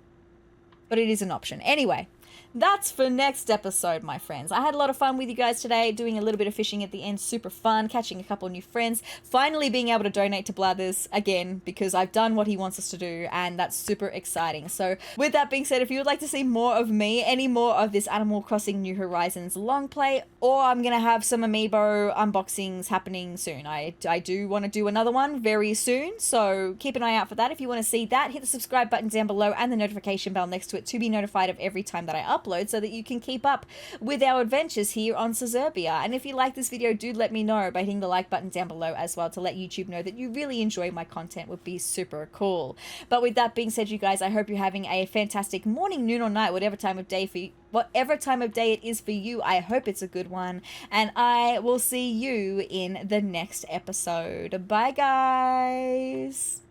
but it is an option. Anyway, that's for next episode, my friends. I had a lot of fun with you guys today, doing a little bit of fishing at the end. Super fun, catching a couple of new friends, finally being able to donate to Blathers again, because I've done what he wants us to do, and that's super exciting. So with that being said, if you would like to see more of me, any more of this Animal Crossing New Horizons long play, or I'm going to have some amiibo unboxings happening soon. I do want to do another one very soon, so keep an eye out for that. If you want to see that, hit the subscribe button down below and the notification bell next to it to be notified of every time that I upload, so that you can keep up with our adventures here on Sezurbia. And if you like this video, do let me know by hitting the like button down below as well, to let YouTube know that you really enjoy my content. Would be super cool. But with that being said, you guys, I hope you're having a fantastic morning, noon, or night, whatever time of day it is for you. I hope it's a good one, and I will see you in the next episode. Bye, guys.